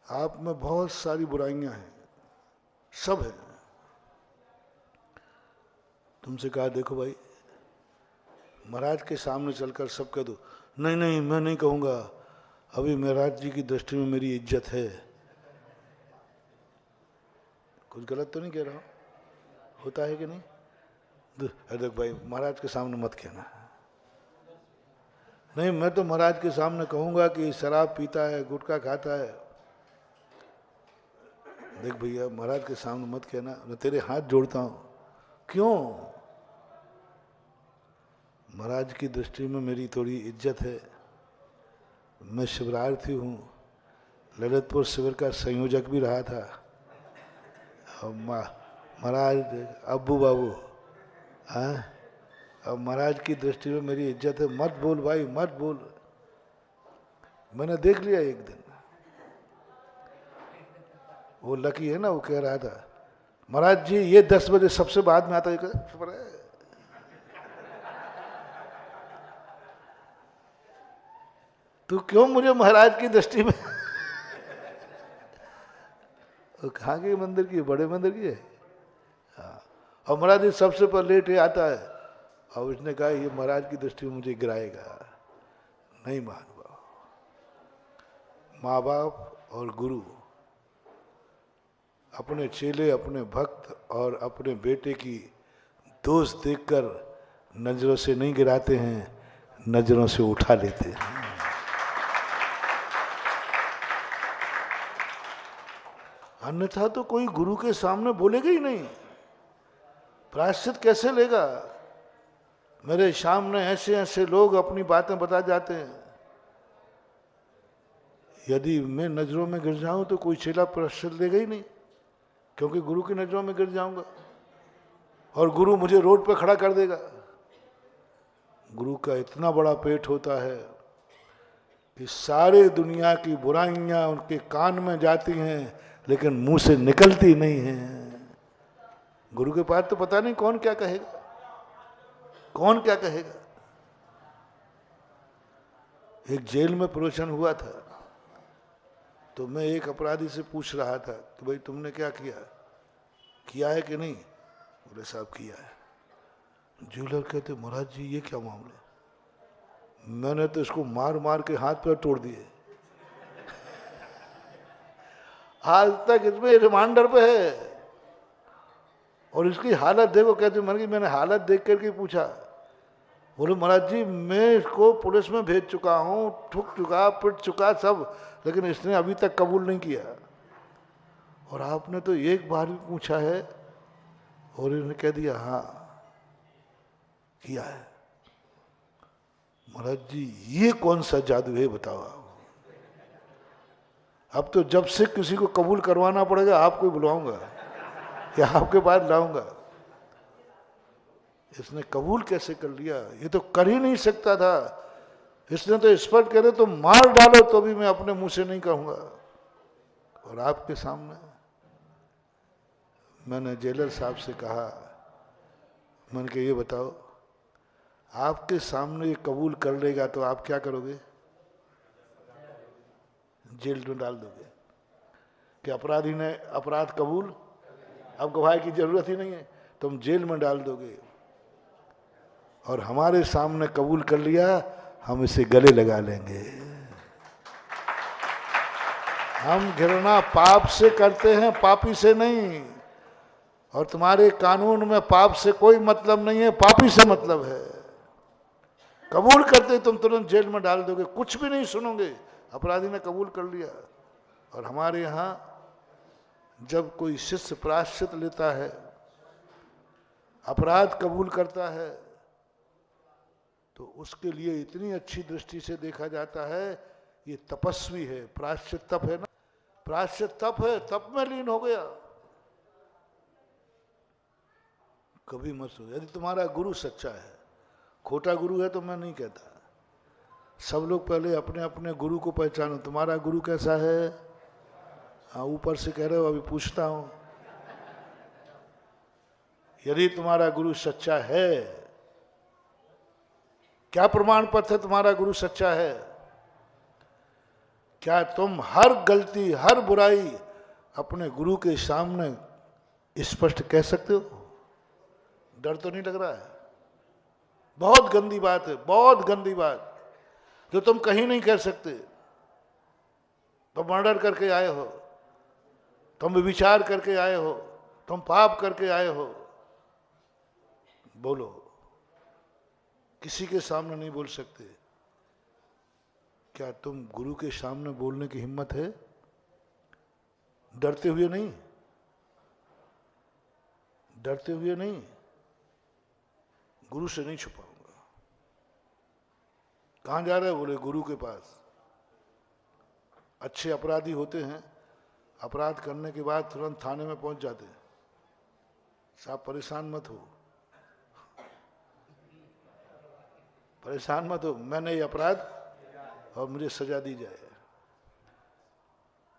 आप में बहुत सारी बुराइयां हैं, सब है। तुमसे कहा देखो भाई, महाराज के सामने चलकर सब कह दो, नहीं नहीं मैं नहीं कहूंगा, अभी महाराज जी की दृष्टि में मेरी इज्जत है। कुछ गलत तो नहीं कह रहा हूं? होता है कि नहीं? देख भाई, महाराज के सामने मत कहना। नहीं, मैं तो महाराज के सामने कहूंगा कि शराब पीता है, गुटखा खाता है। देख भैया, महाराज के सामने मत कहना, मैं तेरे हाथ जोड़ता हूं। क्यों? महाराज की दृष्टि में मेरी थोड़ी इज्जत है। मैं शिवरार्थी हूँ, ललितपुर शिविर का संयोजक भी रहा था। महाराज अब्बू बाबू, हाँ, अब महाराज की दृष्टि में मेरी इज्जत है। मत बोल भाई, मत बोल। मैंने देख लिया एक दिन, वो लकी है ना, वो कह रहा था महाराज जी ये 10 बजे सबसे बाद में आता है। तू क्यों मुझे महाराज की दृष्टि में कहाँ के मंदिर की? बड़े मंदिर की है। हाँ, और महाराज जी सबसे पर लेट ही आता है। और उसने कहा ये महाराज की दृष्टि में मुझे गिराएगा। नहीं महानुभाव, माँ बाप और गुरु अपने चेले, अपने भक्त और अपने बेटे की दोष देखकर नजरों से नहीं गिराते हैं, नजरों से उठा लेते हैं। अन्यथा तो कोई गुरु के सामने बोलेगा ही नहीं। प्रायश्चित कैसे लेगा? मेरे सामने ऐसे ऐसे लोग अपनी बातें बता जाते हैं। यदि मैं नजरों में गिर जाऊं तो कोई चेला प्रायश्चित लेगा ही नहीं, क्योंकि गुरु की नजरों में गिर जाऊंगा और गुरु मुझे रोड पे खड़ा कर देगा। गुरु का इतना बड़ा पेट होता है कि सारे दुनिया की बुराइयां उनके कान में जाती हैं लेकिन मुंह से निकलती नहीं है। गुरु के पास तो पता नहीं कौन क्या कहेगा, कौन क्या कहेगा। एक जेल में प्रवचन हुआ था तो मैं एक अपराधी से पूछ रहा था कि भाई तुमने क्या किया, किया है कि नहीं? बोले साहब किया है। जेलर कहते महाराज जी ये क्या मामला? मैंने तो इसको मार मार के हाथ पैर तोड़ दिए, आज तक इसमें रिमांडर पे है। और इसकी हालत देखो। कहते मैंने हालत देख करके पूछा। बोले महाराज जी मैं इसको पुलिस में भेज चुका हूँ, ठुक चुका, पिट चुका सब, लेकिन इसने अभी तक कबूल नहीं किया। और आपने तो एक बार भी पूछा है और इन्होंने कह दिया हाँ किया है। महाराज जी ये कौन सा जादू है बताओ आप? अब तो जब से किसी को कबूल करवाना पड़ेगा आपको बुलाऊंगा या आपके पास लाऊंगा। इसने कबूल कैसे कर लिया? ये तो कर ही नहीं सकता था। इसने तो स्पष्ट करे तो मार डालो तो भी मैं अपने मुंह से नहीं कहूंगा। और आपके सामने मैंने जेलर साहब से कहा, मैंने कहा ये बताओ आपके सामने ये कबूल कर लेगा तो आप क्या करोगे? जेल में डाल दोगे कि अपराधी ने अपराध कबूल, अब गवाही की जरूरत ही नहीं है, तुम जेल में डाल दोगे। और हमारे सामने कबूल कर लिया, हम इसे गले लगा लेंगे। हम घृणा पाप से करते हैं, पापी से नहीं। और तुम्हारे कानून में पाप से कोई मतलब नहीं है, पापी से मतलब है। कबूल करते तुम तुरंत जेल में डाल दोगे, कुछ भी नहीं सुनोगे, अपराधी ने कबूल कर लिया। और हमारे यहाँ जब कोई शिष्य प्रायश्चित लेता है, अपराध कबूल करता है, तो उसके लिए इतनी अच्छी दृष्टि से देखा जाता है, ये तपस्वी है। प्रायश्चित तप है ना, प्रायश्चित तप है, तप में लीन हो गया। कभी मत सोचो, यदि तुम्हारा गुरु सच्चा है, खोटा गुरु है तो मैं नहीं कहता, सब लोग पहले अपने अपने गुरु को पहचानो। तुम्हारा गुरु कैसा है? हाँ, ऊपर से कह रहे हो, अभी पूछता हूं। यदि तुम्हारा गुरु सच्चा है, क्या प्रमाण पत्र है तुम्हारा गुरु सच्चा है? क्या तुम हर गलती, हर बुराई अपने गुरु के सामने स्पष्ट कह सकते हो? डर तो नहीं लग रहा है? बहुत गंदी बात है, बहुत गंदी बात, जो तुम कहीं नहीं कह सकते। तुम मर्डर करके आए हो, तुम विचार करके आए हो, तुम पाप करके आए हो, बोलो। किसी के सामने नहीं बोल सकते। क्या तुम गुरु के सामने बोलने की हिम्मत है? डरते हुए नहीं, डरते हुए नहीं। गुरु से नहीं छुपाऊंगा। कहां जा रहे हो? बोले गुरु के पास। अच्छे अपराधी होते हैं, अपराध करने के बाद तुरंत थाने में पहुंच जाते हैं। साहब परेशान मत हो, परेशान मत हो, मैंने ये अपराध और मुझे सजा दी जाए।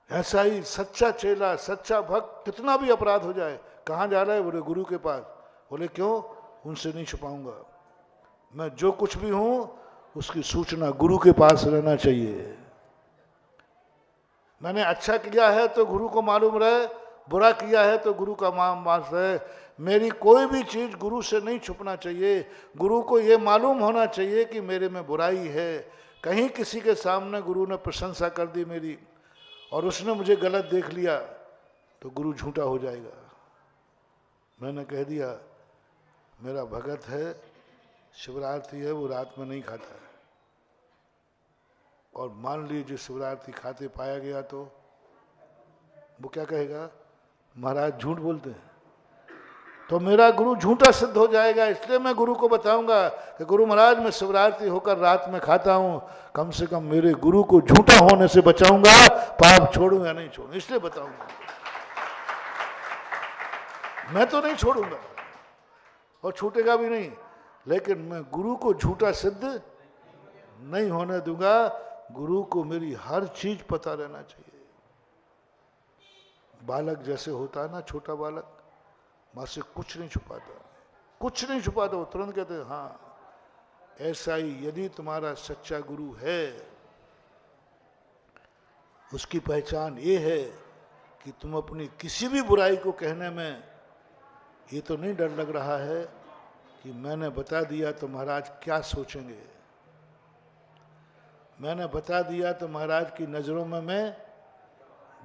ऐसा ही सच्चा चेला, सच्चा भक्त, कितना भी अपराध हो जाए, कहां जा रहा है? बोले गुरु के पास। बोले क्यों? उनसे नहीं छुपाऊंगा। मैं जो कुछ भी हूं उसकी सूचना गुरु के पास रहना चाहिए। मैंने अच्छा किया है तो गुरु को मालूम रहे, बुरा किया है तो गुरु का मास रहे। मेरी कोई भी चीज गुरु से नहीं छुपना चाहिए। गुरु को ये मालूम होना चाहिए कि मेरे में बुराई है। कहीं किसी के सामने गुरु ने प्रशंसा कर दी मेरी और उसने मुझे गलत देख लिया तो गुरु झूठा हो जाएगा। मैंने कह दिया मेरा भगत है, शिवरात्रि है, वो रात में नहीं खाता है, और मान लीजिए शिवरात्रि खाते पाया गया तो वो क्या कहेगा? महाराज झूठ बोलते हैं। तो मेरा गुरु झूठा सिद्ध हो जाएगा। इसलिए मैं गुरु को बताऊंगा कि गुरु महाराज मैं शिवरात्रि होकर रात में खाता हूं, कम से कम मेरे गुरु को झूठा होने से बचाऊंगा, पाप छोड़ूं या नहीं छोड़ूं, इसलिए बताऊंगा। मैं तो नहीं छोड़ूंगा और छूटेगा भी नहीं, लेकिन मैं गुरु को झूठा सिद्ध नहीं होने दूंगा। गुरु को मेरी हर चीज पता रहना चाहिए। बालक जैसे होता है ना, छोटा बालक, मां से कुछ नहीं छुपाता, कुछ नहीं छुपाता, वो तुरंत कहते हैं हाँ। ऐसा ही यदि तुम्हारा सच्चा गुरु है, उसकी पहचान ये है कि तुम अपनी किसी भी बुराई को कहने में ये तो नहीं डर लग रहा है कि मैंने बता दिया तो महाराज क्या सोचेंगे, मैंने बता दिया तो महाराज की नजरों में मैं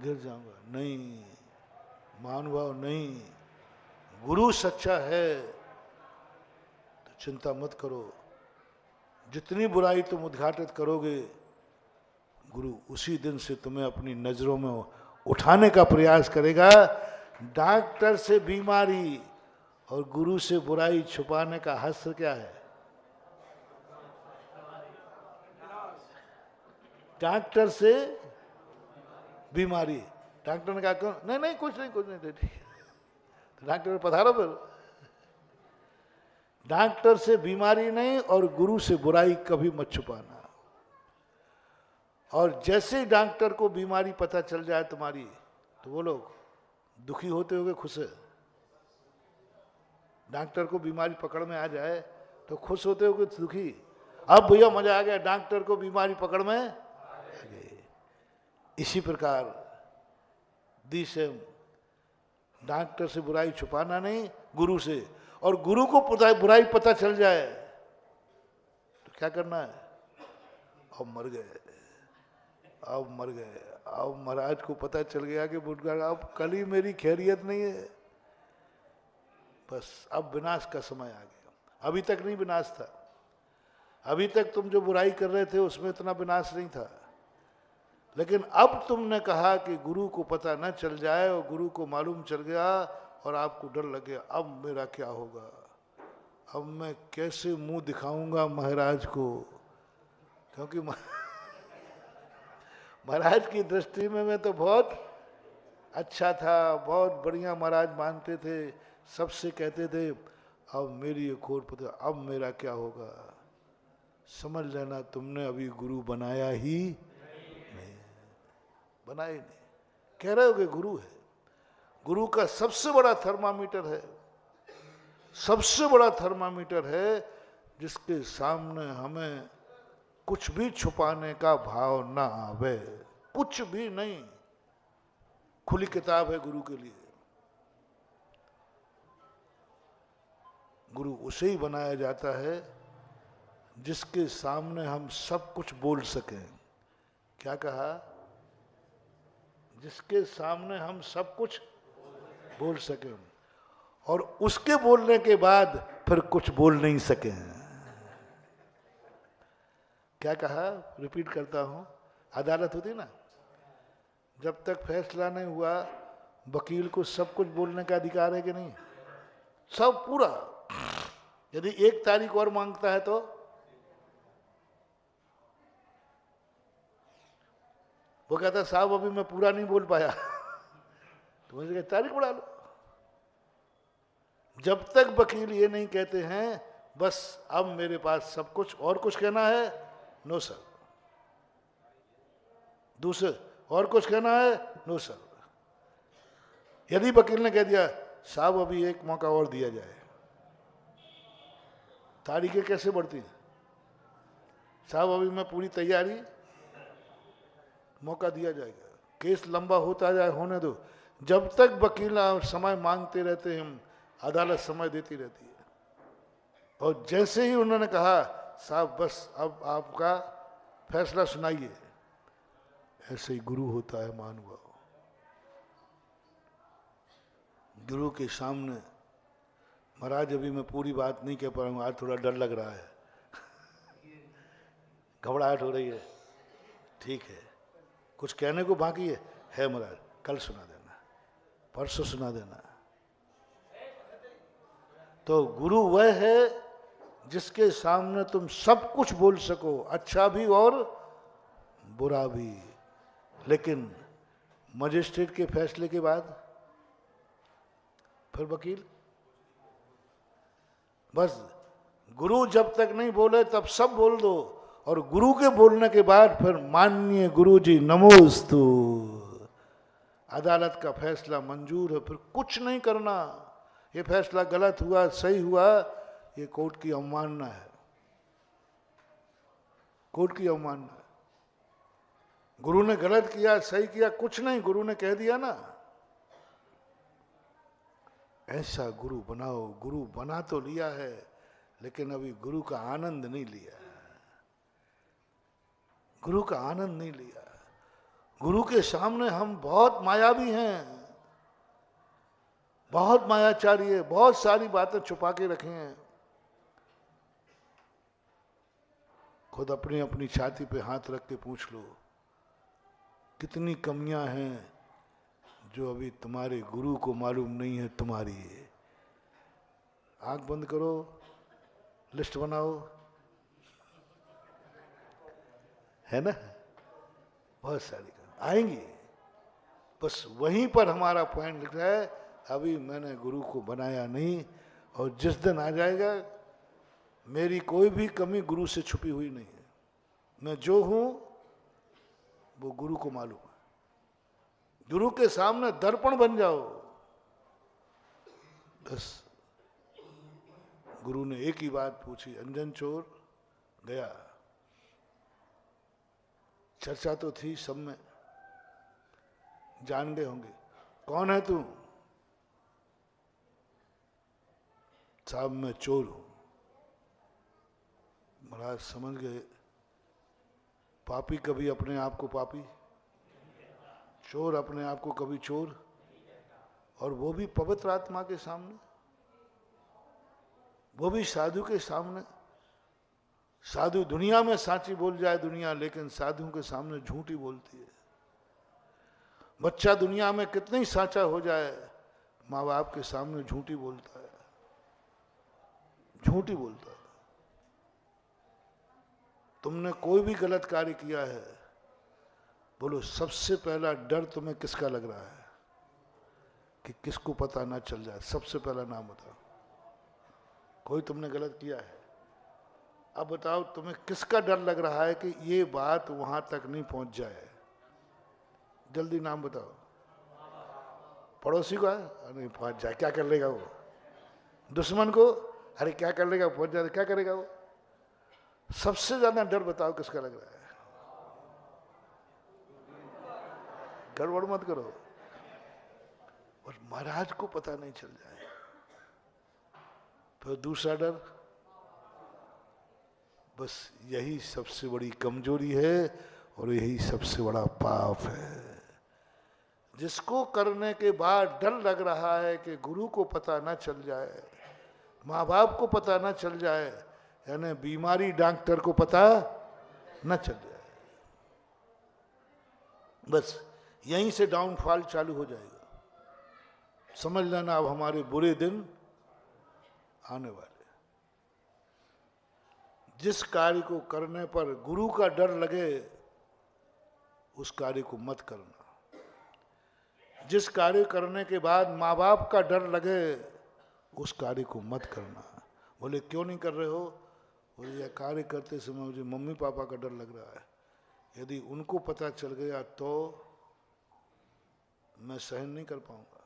गिर जाऊंगा। नहीं, महानुभाव नहीं। गुरु सच्चा है तो चिंता मत करो। जितनी बुराई तुम उद्घाटित करोगे, गुरु उसी दिन से तुम्हें अपनी नजरों में उठाने का प्रयास करेगा। डॉक्टर से बीमारी और गुरु से बुराई छुपाने का हस्त्र क्या है? डॉक्टर से बीमारी। डॉक्टर ने कहा क्यों? नहीं नहीं कुछ नहीं, कुछ नहीं, ठीक है। तो डॉक्टर पधारो फिर। डॉक्टर से बीमारी नहीं और गुरु से बुराई कभी मत छुपाना। और जैसे ही डॉक्टर को बीमारी पता चल जाए तुम्हारी, तो वो लोग दुखी होते होंगे, खुश है? डॉक्टर को बीमारी पकड़ में आ जाए तो खुश होते होंगे, दुखी? अब भैया मजा आ गया, डॉक्टर को बीमारी पकड़ में आ गई। इसी प्रकार दी सेम, डॉक्टर से बुराई छुपाना नहीं, गुरु से। और गुरु को बुराई पता चल जाए तो क्या करना है? अब मर गए, अब मर गए। अब महाराज को पता चल गया कि बुढ़ा अब कल ही मेरी खैरियत नहीं है, बस अब विनाश का समय आ गया। अभी तक नहीं विनाश था, अभी तक तुम जो बुराई कर रहे थे उसमें इतना विनाश नहीं था, लेकिन अब तुमने कहा कि गुरु को पता न चल जाए, और गुरु को मालूम चल गया और आपको डर लग गया, अब मेरा क्या होगा, अब मैं कैसे मुंह दिखाऊंगा महाराज को, क्योंकि महाराज की दृष्टि में मैं तो बहुत अच्छा था, बहुत बढ़िया महाराज मानते थे, सबसे कहते थे, अब मेरी एक और पता, अब मेरा क्या होगा। समझ लेना तुमने अभी गुरु बनाया ही नहीं, बनाया ही नहीं। कह रहे हो कि गुरु है, गुरु का सबसे बड़ा थर्मामीटर है, सबसे बड़ा थर्मामीटर है, जिसके सामने हमें कुछ भी छुपाने का भाव ना आवे, कुछ भी नहीं, खुली किताब है गुरु के लिए। गुरु उसे ही बनाया जाता है जिसके सामने हम सब कुछ बोल सकें। क्या कहा? जिसके सामने हम सब कुछ बोल सकें, और उसके बोलने के बाद फिर कुछ बोल नहीं सके। क्या कहा? रिपीट करता हूं, अदालत होती ना, जब तक फैसला नहीं हुआ वकील को सब कुछ बोलने का अधिकार है कि नहीं? सब पूरा। यदि 1 तारीख और मांगता है तो वो कहता साहब अभी मैं पूरा नहीं बोल पाया तो मुझे कहता तारीख बढ़ा लो। जब तक वकील ये नहीं कहते हैं बस अब मेरे पास सब कुछ, और कुछ कहना है, नो सर। दूसरे और कुछ कहना है, नो सर। यदि वकील ने कह दिया साहब अभी एक मौका और दिया जाए, तारीखें कैसे बढ़ती हैं? साहब अभी मैं पूरी तैयारी, मौका दिया जाएगा, केस लंबा होता जाए, होने दो। जब तक वकील समय मांगते रहते हैं, अदालत समय देती रहती है। और जैसे ही उन्होंने कहा साहब बस अब आपका फैसला सुनाइए, ऐसे ही गुरु होता है मानव। गुरु के सामने महाराज अभी मैं पूरी बात नहीं कह पा रहा हूँ, आज थोड़ा डर लग रहा है घबराहट हो रही है, ठीक है, कुछ कहने को बाकी है महाराज, कल सुना देना, परसों सुना देना। तो गुरु वह है जिसके सामने तुम सब कुछ बोल सको, अच्छा भी और बुरा भी। लेकिन मजिस्ट्रेट के फैसले के बाद फिर वकील, बस गुरु जब तक नहीं बोले तब सब बोल दो, और गुरु के बोलने के बाद फिर माननीय गुरु जी नमोस्तु, अदालत का फैसला मंजूर है, फिर कुछ नहीं करना। ये फैसला गलत हुआ सही हुआ, ये कोर्ट की अवमानना है, कोर्ट की अवमानना है। गुरु ने गलत किया सही किया कुछ नहीं, गुरु ने कह दिया ना। ऐसा गुरु बनाओ। गुरु बना तो लिया है लेकिन अभी गुरु का आनंद नहीं लिया, गुरु का आनंद नहीं लिया। गुरु के सामने हम बहुत मायावी हैं, बहुत मायाचारी है, बहुत सारी बातें छुपा के रखे हैं। खुद अपनी अपनी छाती पे हाथ रख के पूछ लो कितनी कमियां हैं जो अभी तुम्हारे गुरु को मालूम नहीं है तुम्हारी है। आंख बंद करो, लिस्ट बनाओ, है ना, बहुत सारी आएंगी। बस वहीं पर हमारा पॉइंट लिख रहा है, अभी मैंने गुरु को बनाया नहीं, और जिस दिन आ जाएगा मेरी कोई भी कमी गुरु से छुपी हुई नहीं है, मैं जो हूं वो गुरु को मालूम है। गुरु के सामने दर्पण बन जाओ। बस गुरु ने एक ही बात पूछी, अंजन चोर गया, चर्चा तो थी सब में, जान गए होंगे, कौन है तू? साहब मैं चोर हूं। महाराज समझ गए, पापी कभी अपने आप को पापी, चोर अपने आप को कभी चोर, और वो भी पवित्र आत्मा के सामने, वो भी साधु के सामने। साधु दुनिया में साची बोल जाए दुनिया, लेकिन साधुओं के सामने झूठी बोलती है। बच्चा दुनिया में कितना ही साचा हो जाए, माँ बाप के सामने झूठी बोलता है, झूठी बोलता है। तुमने कोई भी गलत कार्य किया है, बोलो सबसे पहला डर तुम्हें किसका लग रहा है कि किसको पता ना चल जाए? सबसे पहला नाम बताओ। कोई तुमने गलत किया है, अब बताओ तुम्हें किसका डर लग रहा है कि ये बात वहां तक नहीं पहुंच जाए? जल्दी नाम बताओ। पड़ोसी को है, नहीं पहुंच जाए क्या कर लेगा वो? दुश्मन को, अरे क्या कर लेगा, पहुंच जाए क्या करेगा वो? सबसे ज्यादा डर बताओ किसका लग रहा है? गड़बड़ मत करो, और महाराज को पता नहीं चल जाए। फिर दूसरा डर, बस यही सबसे बड़ी कमजोरी है और यही सबसे बड़ा पाप है। जिसको करने के बाद डर लग रहा है कि गुरु को पता ना चल जाए, माँ बाप को पता ना चल जाए, यानी बीमारी डॉक्टर को पता न चल जाए, बस यहीं से डाउनफॉल चालू हो जाएगा। समझ लेना अब हमारे बुरे दिन आने वाले। जिस कार्य को करने पर गुरु का डर लगे उस कार्य को मत करना। जिस कार्य करने के बाद माँ बाप का डर लगे उस कार्य को मत करना। बोले क्यों नहीं कर रहे हो? बोले यह कार्य करते समय मुझे मम्मी पापा का डर लग रहा है, यदि उनको पता चल गया तो मैं सहन नहीं कर पाऊंगा,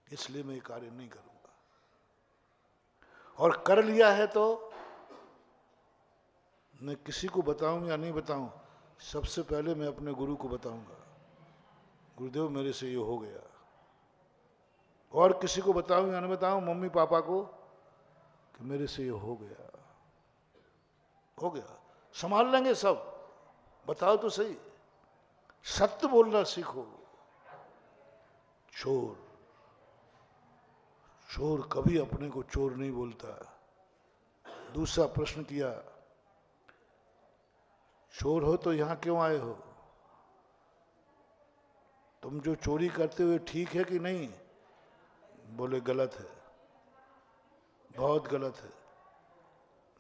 इसलिए मैं ये कार्य नहीं करूंगा। और कर लिया है तो मैं किसी को बताऊं या नहीं बताऊं, सबसे पहले मैं अपने गुरु को बताऊंगा, गुरुदेव मेरे से ये हो गया। और किसी को बताऊं या नहीं बताऊं, मम्मी पापा को, कि मेरे से ये हो गया, हो गया। संभाल लेंगे सब, बताओ तो सही, सत्य बोलना सीखो। चोर, चोर कभी अपने को चोर नहीं बोलता। दूसरा प्रश्न किया, चोर हो तो यहां क्यों आए हो? तुम जो चोरी करते हुए ठीक है कि नहीं? बोले गलत है, बहुत गलत है,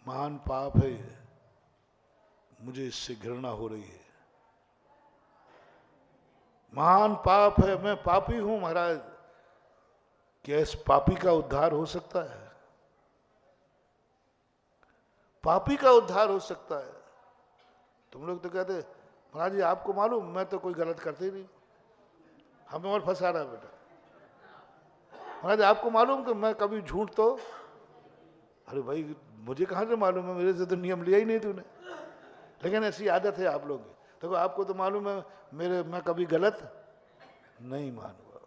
महान पाप है ये, मुझे इससे घृणा हो रही है, महान पाप है, मैं पापी हूं महाराज। क्या इस पापी का उद्धार हो सकता है? पापी का उद्धार हो सकता है? तुम लोग तो कहते महाराज जी आपको मालूम मैं तो कोई गलत करते ही नहीं, हमें और फंसा रहा है बेटा। महाराज आपको मालूम कि मैं कभी झूठ तो, अरे भाई मुझे कहाँ से मालूम है, मेरे से तो नियम लिया ही नहीं तूने। लेकिन ऐसी आदत है आप लोगों की, देखो आपको तो मालूम है मैं कभी गलत नहीं मानूंगा।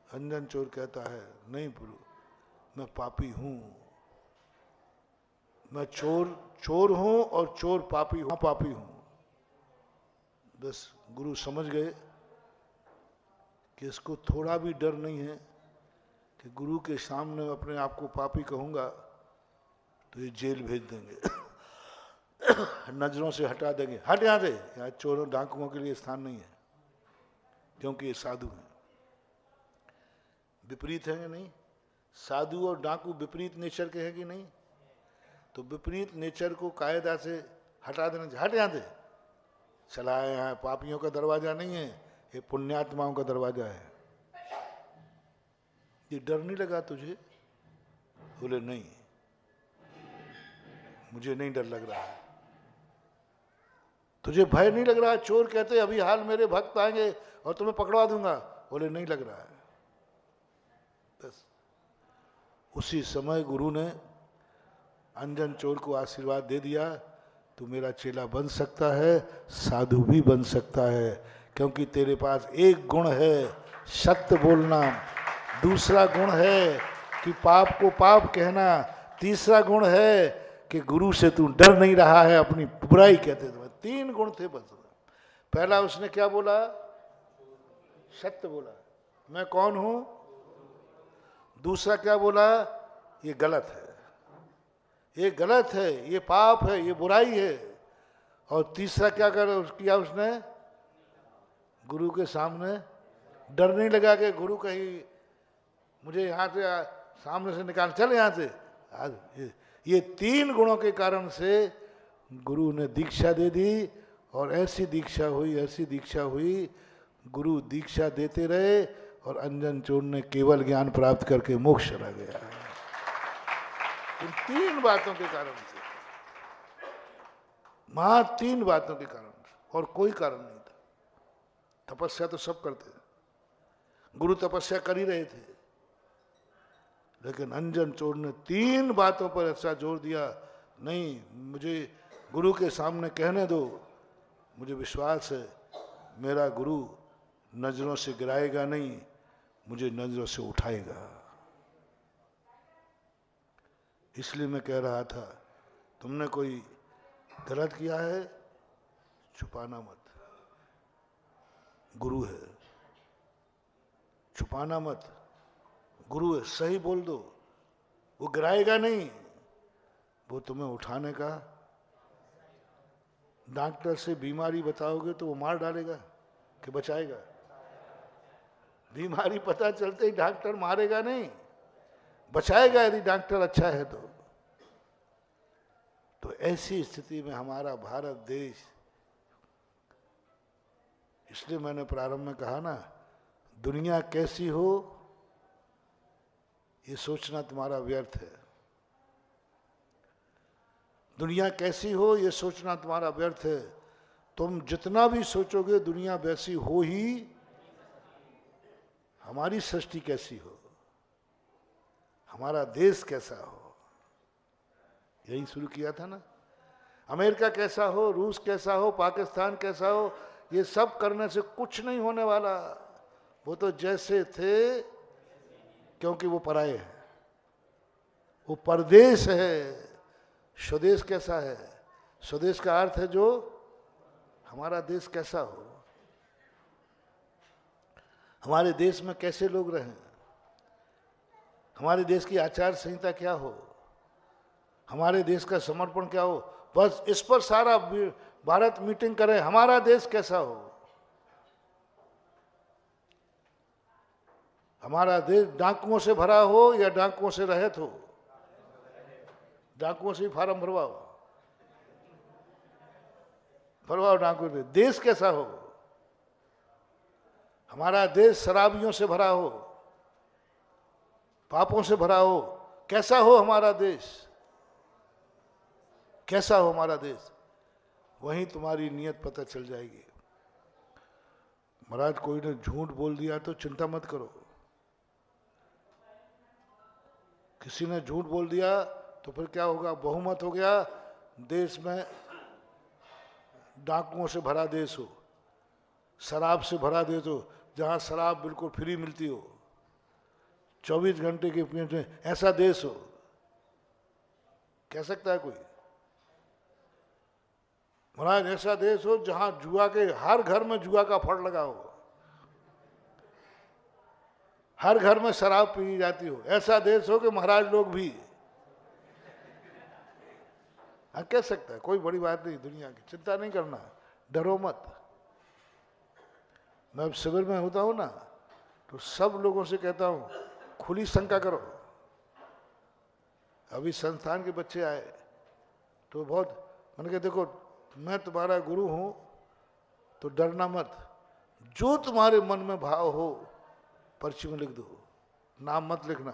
अंजन चोर कहता है नहीं प्रभु, मैं पापी हूं, मैं चोर हूं और चोर पापी हूं, पापी हूं। बस गुरु समझ गए कि इसको थोड़ा भी डर नहीं है कि गुरु के सामने अपने आप को पापी कहूंगा तो ये जेल भेज देंगे, नजरों से हटा देंगे, हट यहाँ से, यहाँ चोरों डाकुओं के लिए स्थान नहीं है, क्योंकि ये साधु हैं। विपरीत है कि नहीं? साधु और डाकू विपरीत नेचर के हैं कि नहीं? तो विपरीत नेचर को कायदा से हटा देना चाहिए, हट यहाँ से, चला है यहाँ, पापियों का दरवाजा नहीं है, ये पुण्यात्माओं का दरवाजा है। ये डर नहीं लगा तुझे? बोले नहीं, मुझे नहीं डर लग रहा है। तुझे भय नहीं लग रहा है? चोर कहते अभी हाल मेरे भक्त आएंगे और तुम्हें पकड़वा दूंगा, बोले नहीं लग रहा है। बस उसी समय गुरु ने अंजन चोर को आशीर्वाद दे दिया, तू मेरा चेला बन सकता है, साधु भी बन सकता है, क्योंकि तेरे पास एक गुण है, सत्य बोलना। दूसरा गुण है कि पाप को पाप कहना। तीसरा गुण है कि गुरु से तू डर नहीं रहा है, अपनी बुराई कहते थे। 3 गुण थे बस। पहला उसने क्या बोला? सत्य बोला, मैं कौन हूं। दूसरा क्या बोला? ये गलत है, ये गलत है, ये पाप है, ये बुराई है। और तीसरा क्या किया उसने? गुरु के सामने डर नहीं लगा कि गुरु कहीं मुझे यहाँ से सामने से निकाल, चल यहाँ से। आज ये 3 गुणों के कारण से गुरु ने दीक्षा दे दी। और ऐसी दीक्षा हुई, ऐसी दीक्षा हुई, गुरु दीक्षा देते रहे और अंजन चोर ने केवल ज्ञान प्राप्त करके मोक्ष चला गया। इन 3 बातों के कारण से, मां 3 बातों के कारण से, और कोई कारण नहीं था। तपस्या तो सब करते थे, गुरु तपस्या कर ही रहे थे, लेकिन अंजन चोर ने 3 बातों पर ऐसा जोर दिया, नहीं मुझे गुरु के सामने कहने दो, मुझे विश्वास है मेरा गुरु नजरों से गिराएगा नहीं, मुझे नजरों से उठाएगा। इसलिए मैं कह रहा था, तुमने कोई गलत किया है, छुपाना मत, गुरु है, छुपाना मत, गुरु है, सही बोल दो, वो गिराएगा नहीं, वो तुम्हें उठाने का। डॉक्टर से बीमारी बताओगे तो वो मार डालेगा कि बचाएगा? बीमारी पता चलते ही डॉक्टर मारेगा नहीं, बचाएगा यदि डॉक्टर अच्छा है तो ऐसी स्थिति में हमारा भारत देश, इसलिए मैंने प्रारंभ में कहा ना, दुनिया कैसी हो ये सोचना तुम्हारा व्यर्थ है। दुनिया कैसी हो ये सोचना तुम्हारा व्यर्थ है। तुम जितना भी सोचोगे दुनिया वैसी हो ही। हमारी सृष्टि कैसी हो, हमारा देश कैसा हो, यही शुरू किया था ना। अमेरिका कैसा हो, रूस कैसा हो, पाकिस्तान कैसा हो, ये सब करने से कुछ नहीं होने वाला। वो तो जैसे थे, क्योंकि वो पराये हैं, वो परदेश है। स्वदेश कैसा है? स्वदेश का अर्थ है जो हमारा देश कैसा हो, हमारे देश में कैसे लोग रहें, हमारे देश की आचार संहिता क्या हो, हमारे देश का समर्पण क्या हो, बस इस पर सारा भारत मीटिंग करे, हमारा देश कैसा हो। हमारा देश डाकुओं से भरा हो या डाकुओं से रहित हो? डाकुओं से ही फार्म भरवाओ डाकुओं से। देश कैसा हो? हमारा देश शराबियों से भरा हो, पापों से भरा हो, कैसा हो हमारा देश? कैसा हो हमारा देश? वहीं तुम्हारी नियत पता चल जाएगी। महाराज कोई ने झूठ बोल दिया तो चिंता मत करो। किसी ने झूठ बोल दिया तो फिर क्या होगा? बहुमत हो गया, देश में डाकुओं से भरा देश हो, शराब से भरा देश हो, जहां शराब बिल्कुल फ्री मिलती हो, 24 घंटे के पीछे ऐसा देश हो, कह सकता है कोई? महाराज ऐसा देश हो जहां जुआ के, हर घर में जुआ का फड़ लगा हो, हर घर में शराब पी जाती हो, ऐसा देश हो कि महाराज लोग भी। हाँ कह सकता है, कोई बड़ी बात नहीं, दुनिया की चिंता नहीं करना, डरो मत। मैं अब शिविर में होता हूँ ना, तो सब लोगों से कहता हूँ खुली शंका करो। अभी संस्थान के बच्चे आए तो बहुत, मैंने कहा देखो मैं तुम्हारा गुरु हूँ तो डरना मत, जो तुम्हारे मन में भाव हो पर्ची में लिख दो, नाम मत लिखना।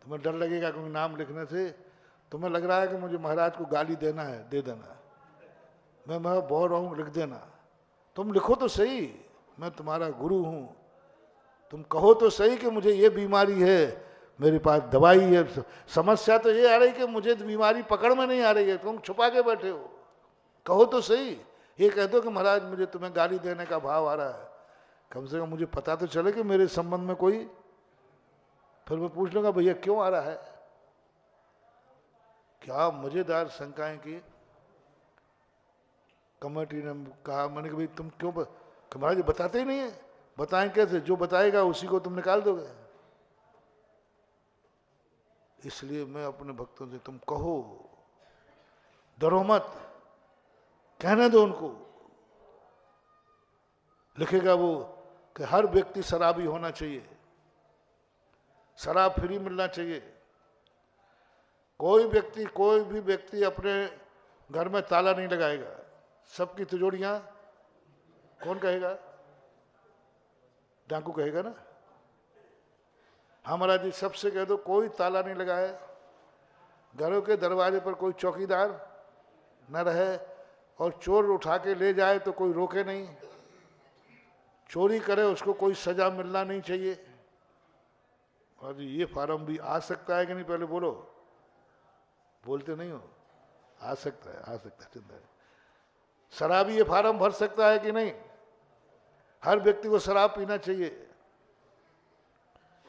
तुम्हें डर लगेगा क्योंकि नाम लिखने से तुम्हें लग रहा है कि मुझे महाराज को गाली देना है, दे देना, मैं बोल रहा हूँ लिख देना। तुम लिखो तो सही, मैं तुम्हारा गुरु हूँ, तुम कहो तो सही कि मुझे ये बीमारी है, मेरे पास दवाई है। समस्या तो ये आ रही कि मुझे बीमारी पकड़ में नहीं आ रही है, तुम छुपा के बैठे हो। कहो तो सही, ये कह दो कि महाराज मुझे तुम्हें गाली देने का भाव आ रहा है, कम से कम मुझे पता तो चले कि मेरे संबंध में कोई, फिर मैं पूछ लूंगा भैया क्यों आ रहा है। क्या मजेदार शंकाएं की। कमेटी ने कहा, मैंने कहा भाई तुम क्यों महाराज बताते ही नहीं है। बताएं कैसे, जो बताएगा उसी को तुम निकाल दोगे। इसलिए मैं अपने भक्तों से, तुम कहो, डरो मत, कहने दो उनको। लिखेगा वो कि हर व्यक्ति शराबी होना चाहिए, शराब फ्री मिलना चाहिए। कोई भी व्यक्ति अपने घर में ताला नहीं लगाएगा, सबकी तिजोरियां कौन कहेगा? डाकू कहेगा ना। हमारा जी सबसे कह दो कोई ताला नहीं लगाए, घरों के दरवाजे पर कोई चौकीदार न रहे, और चोर उठा के ले जाए तो कोई रोके नहीं, चोरी करे उसको कोई सजा मिलना नहीं चाहिए। और जी ये फार्म भी आ सकता है कि नहीं, पहले बोलो। बोलते नहीं हो? आ सकता है, आ सकता है, चिंता है। शराबी ये फार्म भर सकता है कि नहीं? हर व्यक्ति को शराब पीना चाहिए,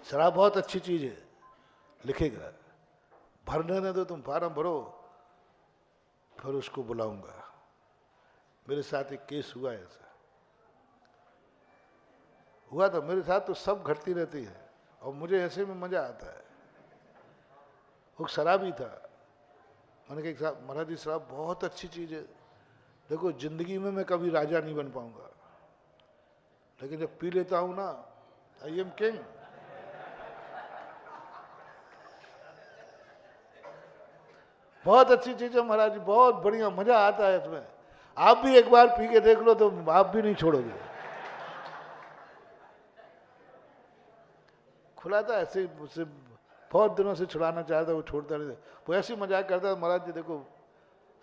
शराब बहुत अच्छी चीज है। लिखेगा, भरने न दो, तुम फार्म भरो, फिर उसको बुलाऊंगा। मेरे साथ एक केस हुआ, ऐसा हुआ था मेरे साथ, तो सब घटती रहती है और मुझे ऐसे में मजा आता है। वो शराबी था, मैंने कहा महाराज जी शराब बहुत अच्छी चीज है, देखो जिंदगी में मैं कभी राजा नहीं बन पाऊंगा, लेकिन जब पी लेता हूं ना, आई एम किंग। बहुत अच्छी चीज है महाराज जी, बहुत बढ़िया, मजा आता है इसमें। आप भी एक बार पी के देख लो तो आप भी नहीं छोड़ोगे। खुला था ऐसे ही, मुझसे बहुत दिनों से छुड़ाना चाहता, वो छोड़ता नहीं था। वो ऐसी मजाक करता, महाराज जी देखो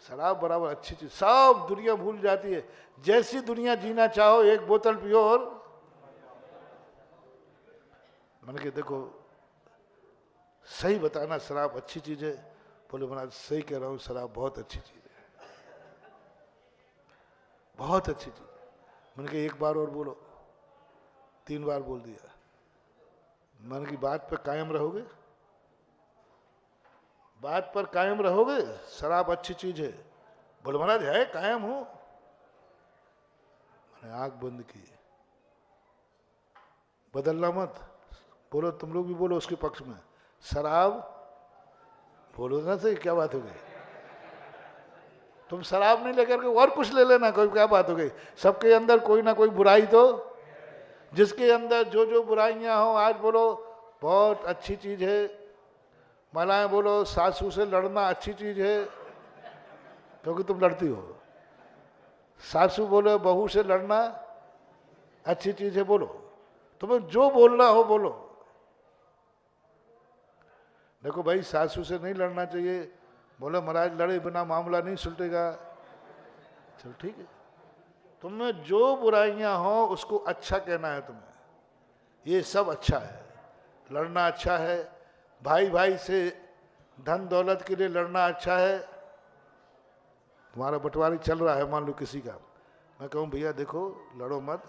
शराब बराबर अच्छी चीज, सब दुनिया भूल जाती है, जैसी दुनिया जीना चाहो एक बोतल पियो। और मैंने कहा देखो सही बताना, शराब अच्छी चीज है। बोले महाराज सही कह रहा हूँ, शराब बहुत अच्छी चीज है, बहुत अच्छी चीज। मैंने कहा एक बार और बोलो, 3 बार बोल दिया। मैंने की बात पर कायम रहोगे? बात पर कायम रहोगे? शराब अच्छी चीज है। बोले महाराज है, कायम हूं। मैंने आंख बंद की, बदलना मत, बोलो तुम लोग भी बोलो उसके पक्ष में, शराब बोलो ना। सही क्या बात हो गई? तुम शराब नहीं लेकर के और कुछ ले लेना, कोई क्या बात हो गई? सबके अंदर कोई ना कोई बुराई तो, जिसके अंदर जो जो बुराइयां हो, आज बोलो बहुत अच्छी चीज है। महिलाएं बोलो सासू से लड़ना अच्छी चीज है, क्योंकि तुम लड़ती हो। सासू बोलो बहू से लड़ना अच्छी चीज है, बोलो तुम्हें जो बोलना हो बोलो। देखो भाई सासू से नहीं लड़ना चाहिए, बोले महाराज लड़े बिना मामला नहीं सुलटेगा। चलो ठीक है, तुम्हें जो बुराइयां हो उसको अच्छा कहना है तुम्हें, ये सब अच्छा है, लड़ना अच्छा है। भाई भाई से धन दौलत के लिए लड़ना अच्छा है। तुम्हारा बंटवारी चल रहा है मान लो किसी का, मैं कहूँ भैया देखो लड़ो मत,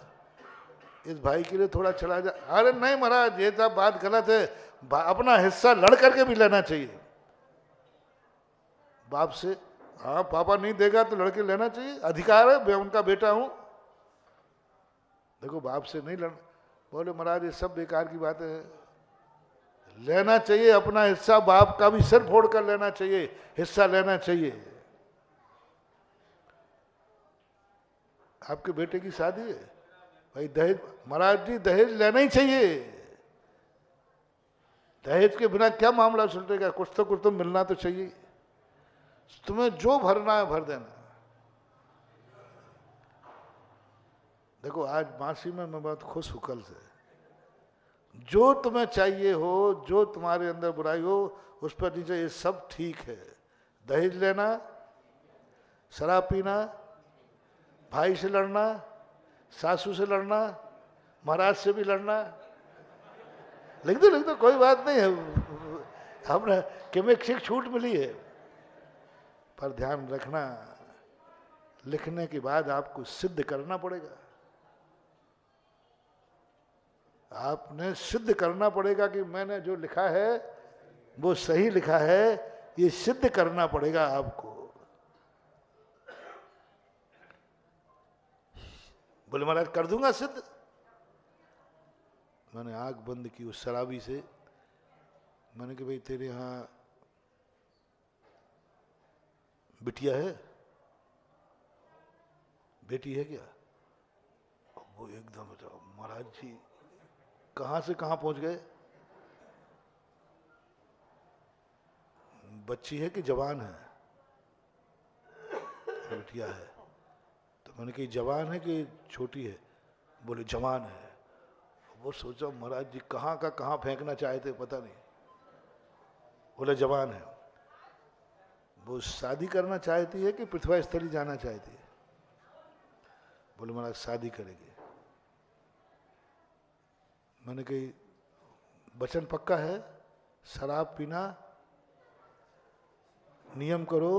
इस भाई के लिए थोड़ा चला जा। अरे नहीं महाराज ये सब बात गलत है, अपना हिस्सा लड़ करके भी लेना चाहिए। बाप से, हाँ पापा नहीं देगा तो लड़के लेना चाहिए, अधिकार है, मैं उनका बेटा हूं। देखो बाप से नहीं लड़, बोले महाराज ये सब बेकार की बातें हैं। लेना चाहिए अपना हिस्सा, बाप का भी सिर फोड़ कर लेना चाहिए, हिस्सा लेना चाहिए। आपके बेटे की शादी है भाई, दहेज, महाराज जी दहेज लेना ही चाहिए। दहेज के बिना क्या मामला सुलटेगा? कुछ तो मिलना तो चाहिए। तुम्हें जो भरना है भर देना। देखो आज मासी में मैं बहुत खुश हूं कल से, जो तुम्हें चाहिए हो, जो तुम्हारे अंदर बुराई हो उस पर नीचे ये सब ठीक है। दहेज लेना, शराब पीना, भाई से लड़ना, सासू से लड़ना, महाराज से भी लड़ना, लिख दो कोई बात नहीं है, हमने केमिक छूट मिली है। पर ध्यान रखना, लिखने के बाद आपको सिद्ध करना पड़ेगा। आपने सिद्ध करना पड़ेगा कि मैंने जो लिखा है वो सही लिखा है, ये सिद्ध करना पड़ेगा आपको। बोले महाराज कर दूंगा सिद्ध। मैंने आंख बंद की उस शराबी से, मैंने कहा भाई तेरे यहाँ बिटिया है, बेटी है क्या? वो एकदम महाराज जी कहाँ से कहाँ पहुंच गए? बच्ची है कि जवान है? बिटिया है। तो मैंने कही जवान है कि छोटी है? बोले जवान है। वो सोचा महाराज जी कहाँ का कहाँ फेंकना चाहते पता नहीं। बोले जवान है। वो शादी करना चाहती है कि पृथ्वी स्थली जाना चाहती है? बोले महाराज शादी करेगी। मैंने कही वचन पक्का है? शराब पीना नियम करो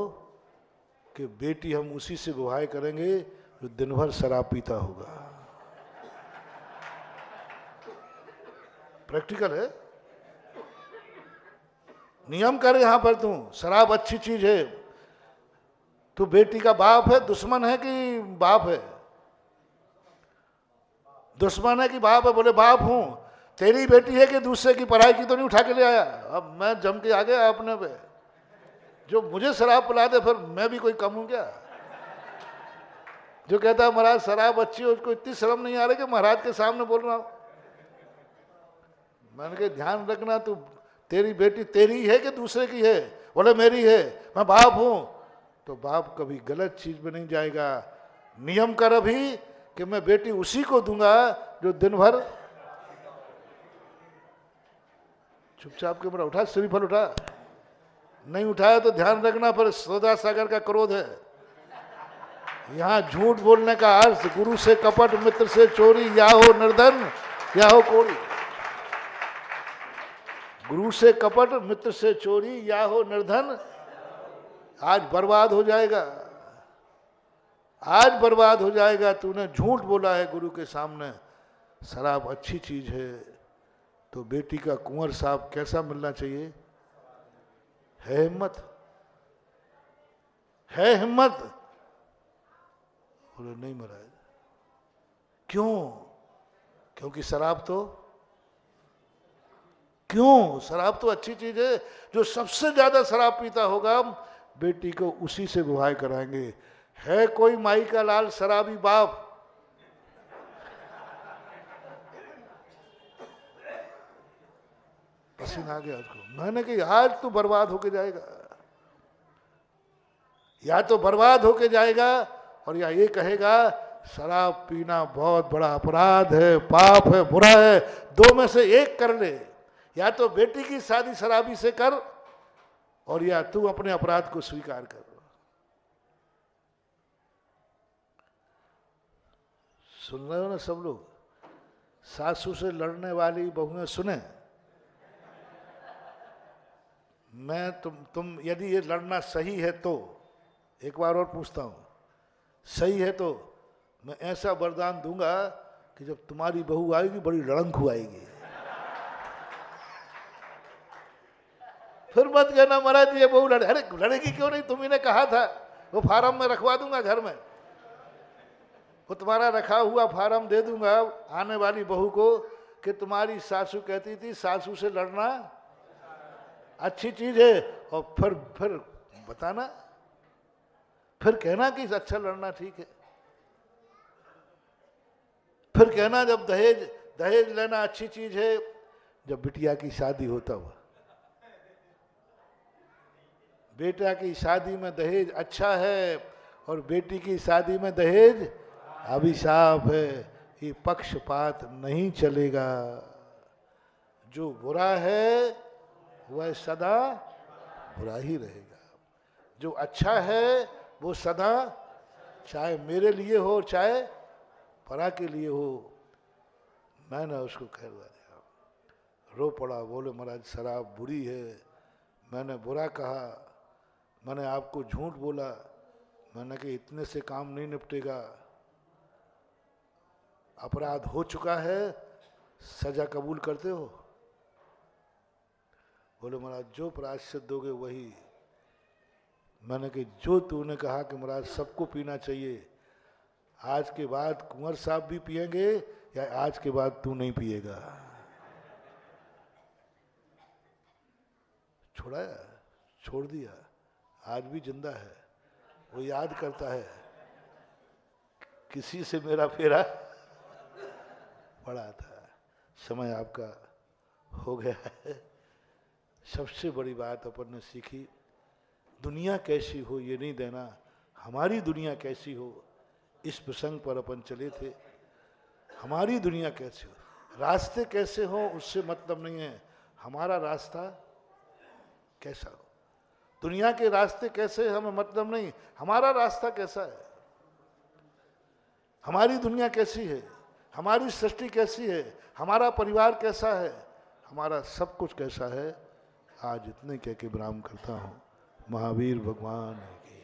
कि बेटी हम उसी से विवाह करेंगे जो दिन भर शराब पीता होगा। प्रैक्टिकल है, नियम कर। यहां पर तू शराब अच्छी चीज है, तू बेटी का बाप है, दुश्मन है कि बाप है? दुश्मन है कि बाप है? बोले बाप हूं। तेरी बेटी है कि दूसरे की पढ़ाई की तो नहीं उठा के ले आया? अब मैं जम के आ गया अपने पे। जो मुझे शराब पिला दे फिर मैं भी कोई कम हूं क्या? जो कहता है महाराज शराब अच्छी है, उसको इतनी शर्म नहीं आ रही कि महाराज के सामने बोल रहा हूं। मैंने कहा ध्यान रखना, तू तेरी बेटी तेरी है कि दूसरे की है? बोले मेरी है। मैं बाप हूं। तो बाप कभी गलत चीज में नहीं जाएगा। नियम कर अभी कि मैं बेटी उसी को दूंगा जो दिन भर। चुपचाप के मेरा उठा, श्रीफल उठा। नहीं उठाया तो ध्यान रखना, पर सौदा सागर का क्रोध है। यहां झूठ बोलने का अर्थ गुरु से कपट, मित्र से चोरी, या हो निर्धन या हो कोड़ी। गुरु से कपट, मित्र से चोरी, या हो निर्धन। आज बर्बाद हो जाएगा, आज बर्बाद हो जाएगा। तूने झूठ बोला है गुरु के सामने। शराब अच्छी चीज है तो बेटी का कुंवर साहब कैसा मिलना चाहिए? है हिम्मत? है हिम्मत? बोले नहीं महाराज। क्यों? क्योंकि शराब तो क्यों? शराब तो अच्छी चीज है। जो सबसे ज्यादा शराब पीता होगा बेटी को उसी से विवाह कराएंगे। है कोई माई का लाल शराबी बाप? पसीना आ गया उसको। मैंने कहा आज तो बर्बाद होके जाएगा, या तो बर्बाद होके जाएगा और या ये कहेगा शराब पीना बहुत बड़ा अपराध है, पाप है, बुरा है। दो में से एक कर ले, या तो बेटी की शादी शराबी से कर और या तू अपने अपराध को स्वीकार कर। सुन रहे हो ना सब लोग? सासू से लड़ने वाली बहुएं सुने। मैं तुम यदि ये लड़ना सही है तो, एक बार और पूछता हूं, सही है तो मैं ऐसा वरदान दूंगा कि जब तुम्हारी बहू आएगी बड़ी लड़ंकू आएगी। फिर मत कहना महाराज ये बहू लड़े। अरे लड़ेगी क्यों नहीं? तुम्ही ने कहा था। वो फार्म में रखवा दूंगा घर में, वो तुम्हारा रखा हुआ फार्म दे दूंगा आने वाली बहू को कि तुम्हारी सासू कहती थी सासू से लड़ना अच्छी चीज है। और फिर बताना, फिर कहना कि अच्छा लड़ना ठीक है। फिर कहना जब दहेज लेना अच्छी चीज है। जब बिटिया की शादी होता हुआ, बेटा की शादी में दहेज अच्छा है और बेटी की शादी में दहेज अभिशाप है। ये पक्षपात नहीं चलेगा। जो बुरा है वह सदा बुरा ही रहेगा, जो अच्छा है वो सदा, चाहे मेरे लिए हो चाहे परा के लिए हो। मैंने उसको कहलवा दिया, रो पड़ा। बोले महाराज शराब बुरी है, मैंने बुरा कहा, मैंने आपको झूठ बोला। मैंने कहा इतने से काम नहीं निपटेगा, अपराध हो चुका है, सजा कबूल करते हो? बोले महाराज जो प्रायश्चित दोगे वही। मैंने कि जो तूने कहा कि महाराज सबको पीना चाहिए, आज के बाद कुंवर साहब भी पिएंगे या आज के बाद तू नहीं पिएगा? छोड़ाया? छोड़ दिया। आज भी जिंदा है, वो याद करता है किसी से मेरा फेरा पड़ा था। समय आपका हो गया है। सबसे बड़ी बात अपन ने सीखी, दुनिया कैसी हो ये नहीं देना, हमारी दुनिया कैसी हो इस प्रसंग पर अपन चले थे। हमारी दुनिया कैसी हो, रास्ते कैसे हो उससे मतलब नहीं है, हमारा रास्ता कैसा हो। दुनिया के रास्ते कैसे हमें मतलब नहीं, हमारा रास्ता कैसा है। हमारी दुनिया कैसी है, हमारी सृष्टि कैसी है, हमारा परिवार कैसा है, हमारा सब कुछ कैसा है। आज इतने कह के विराम करता हूँ। महावीर भगवान की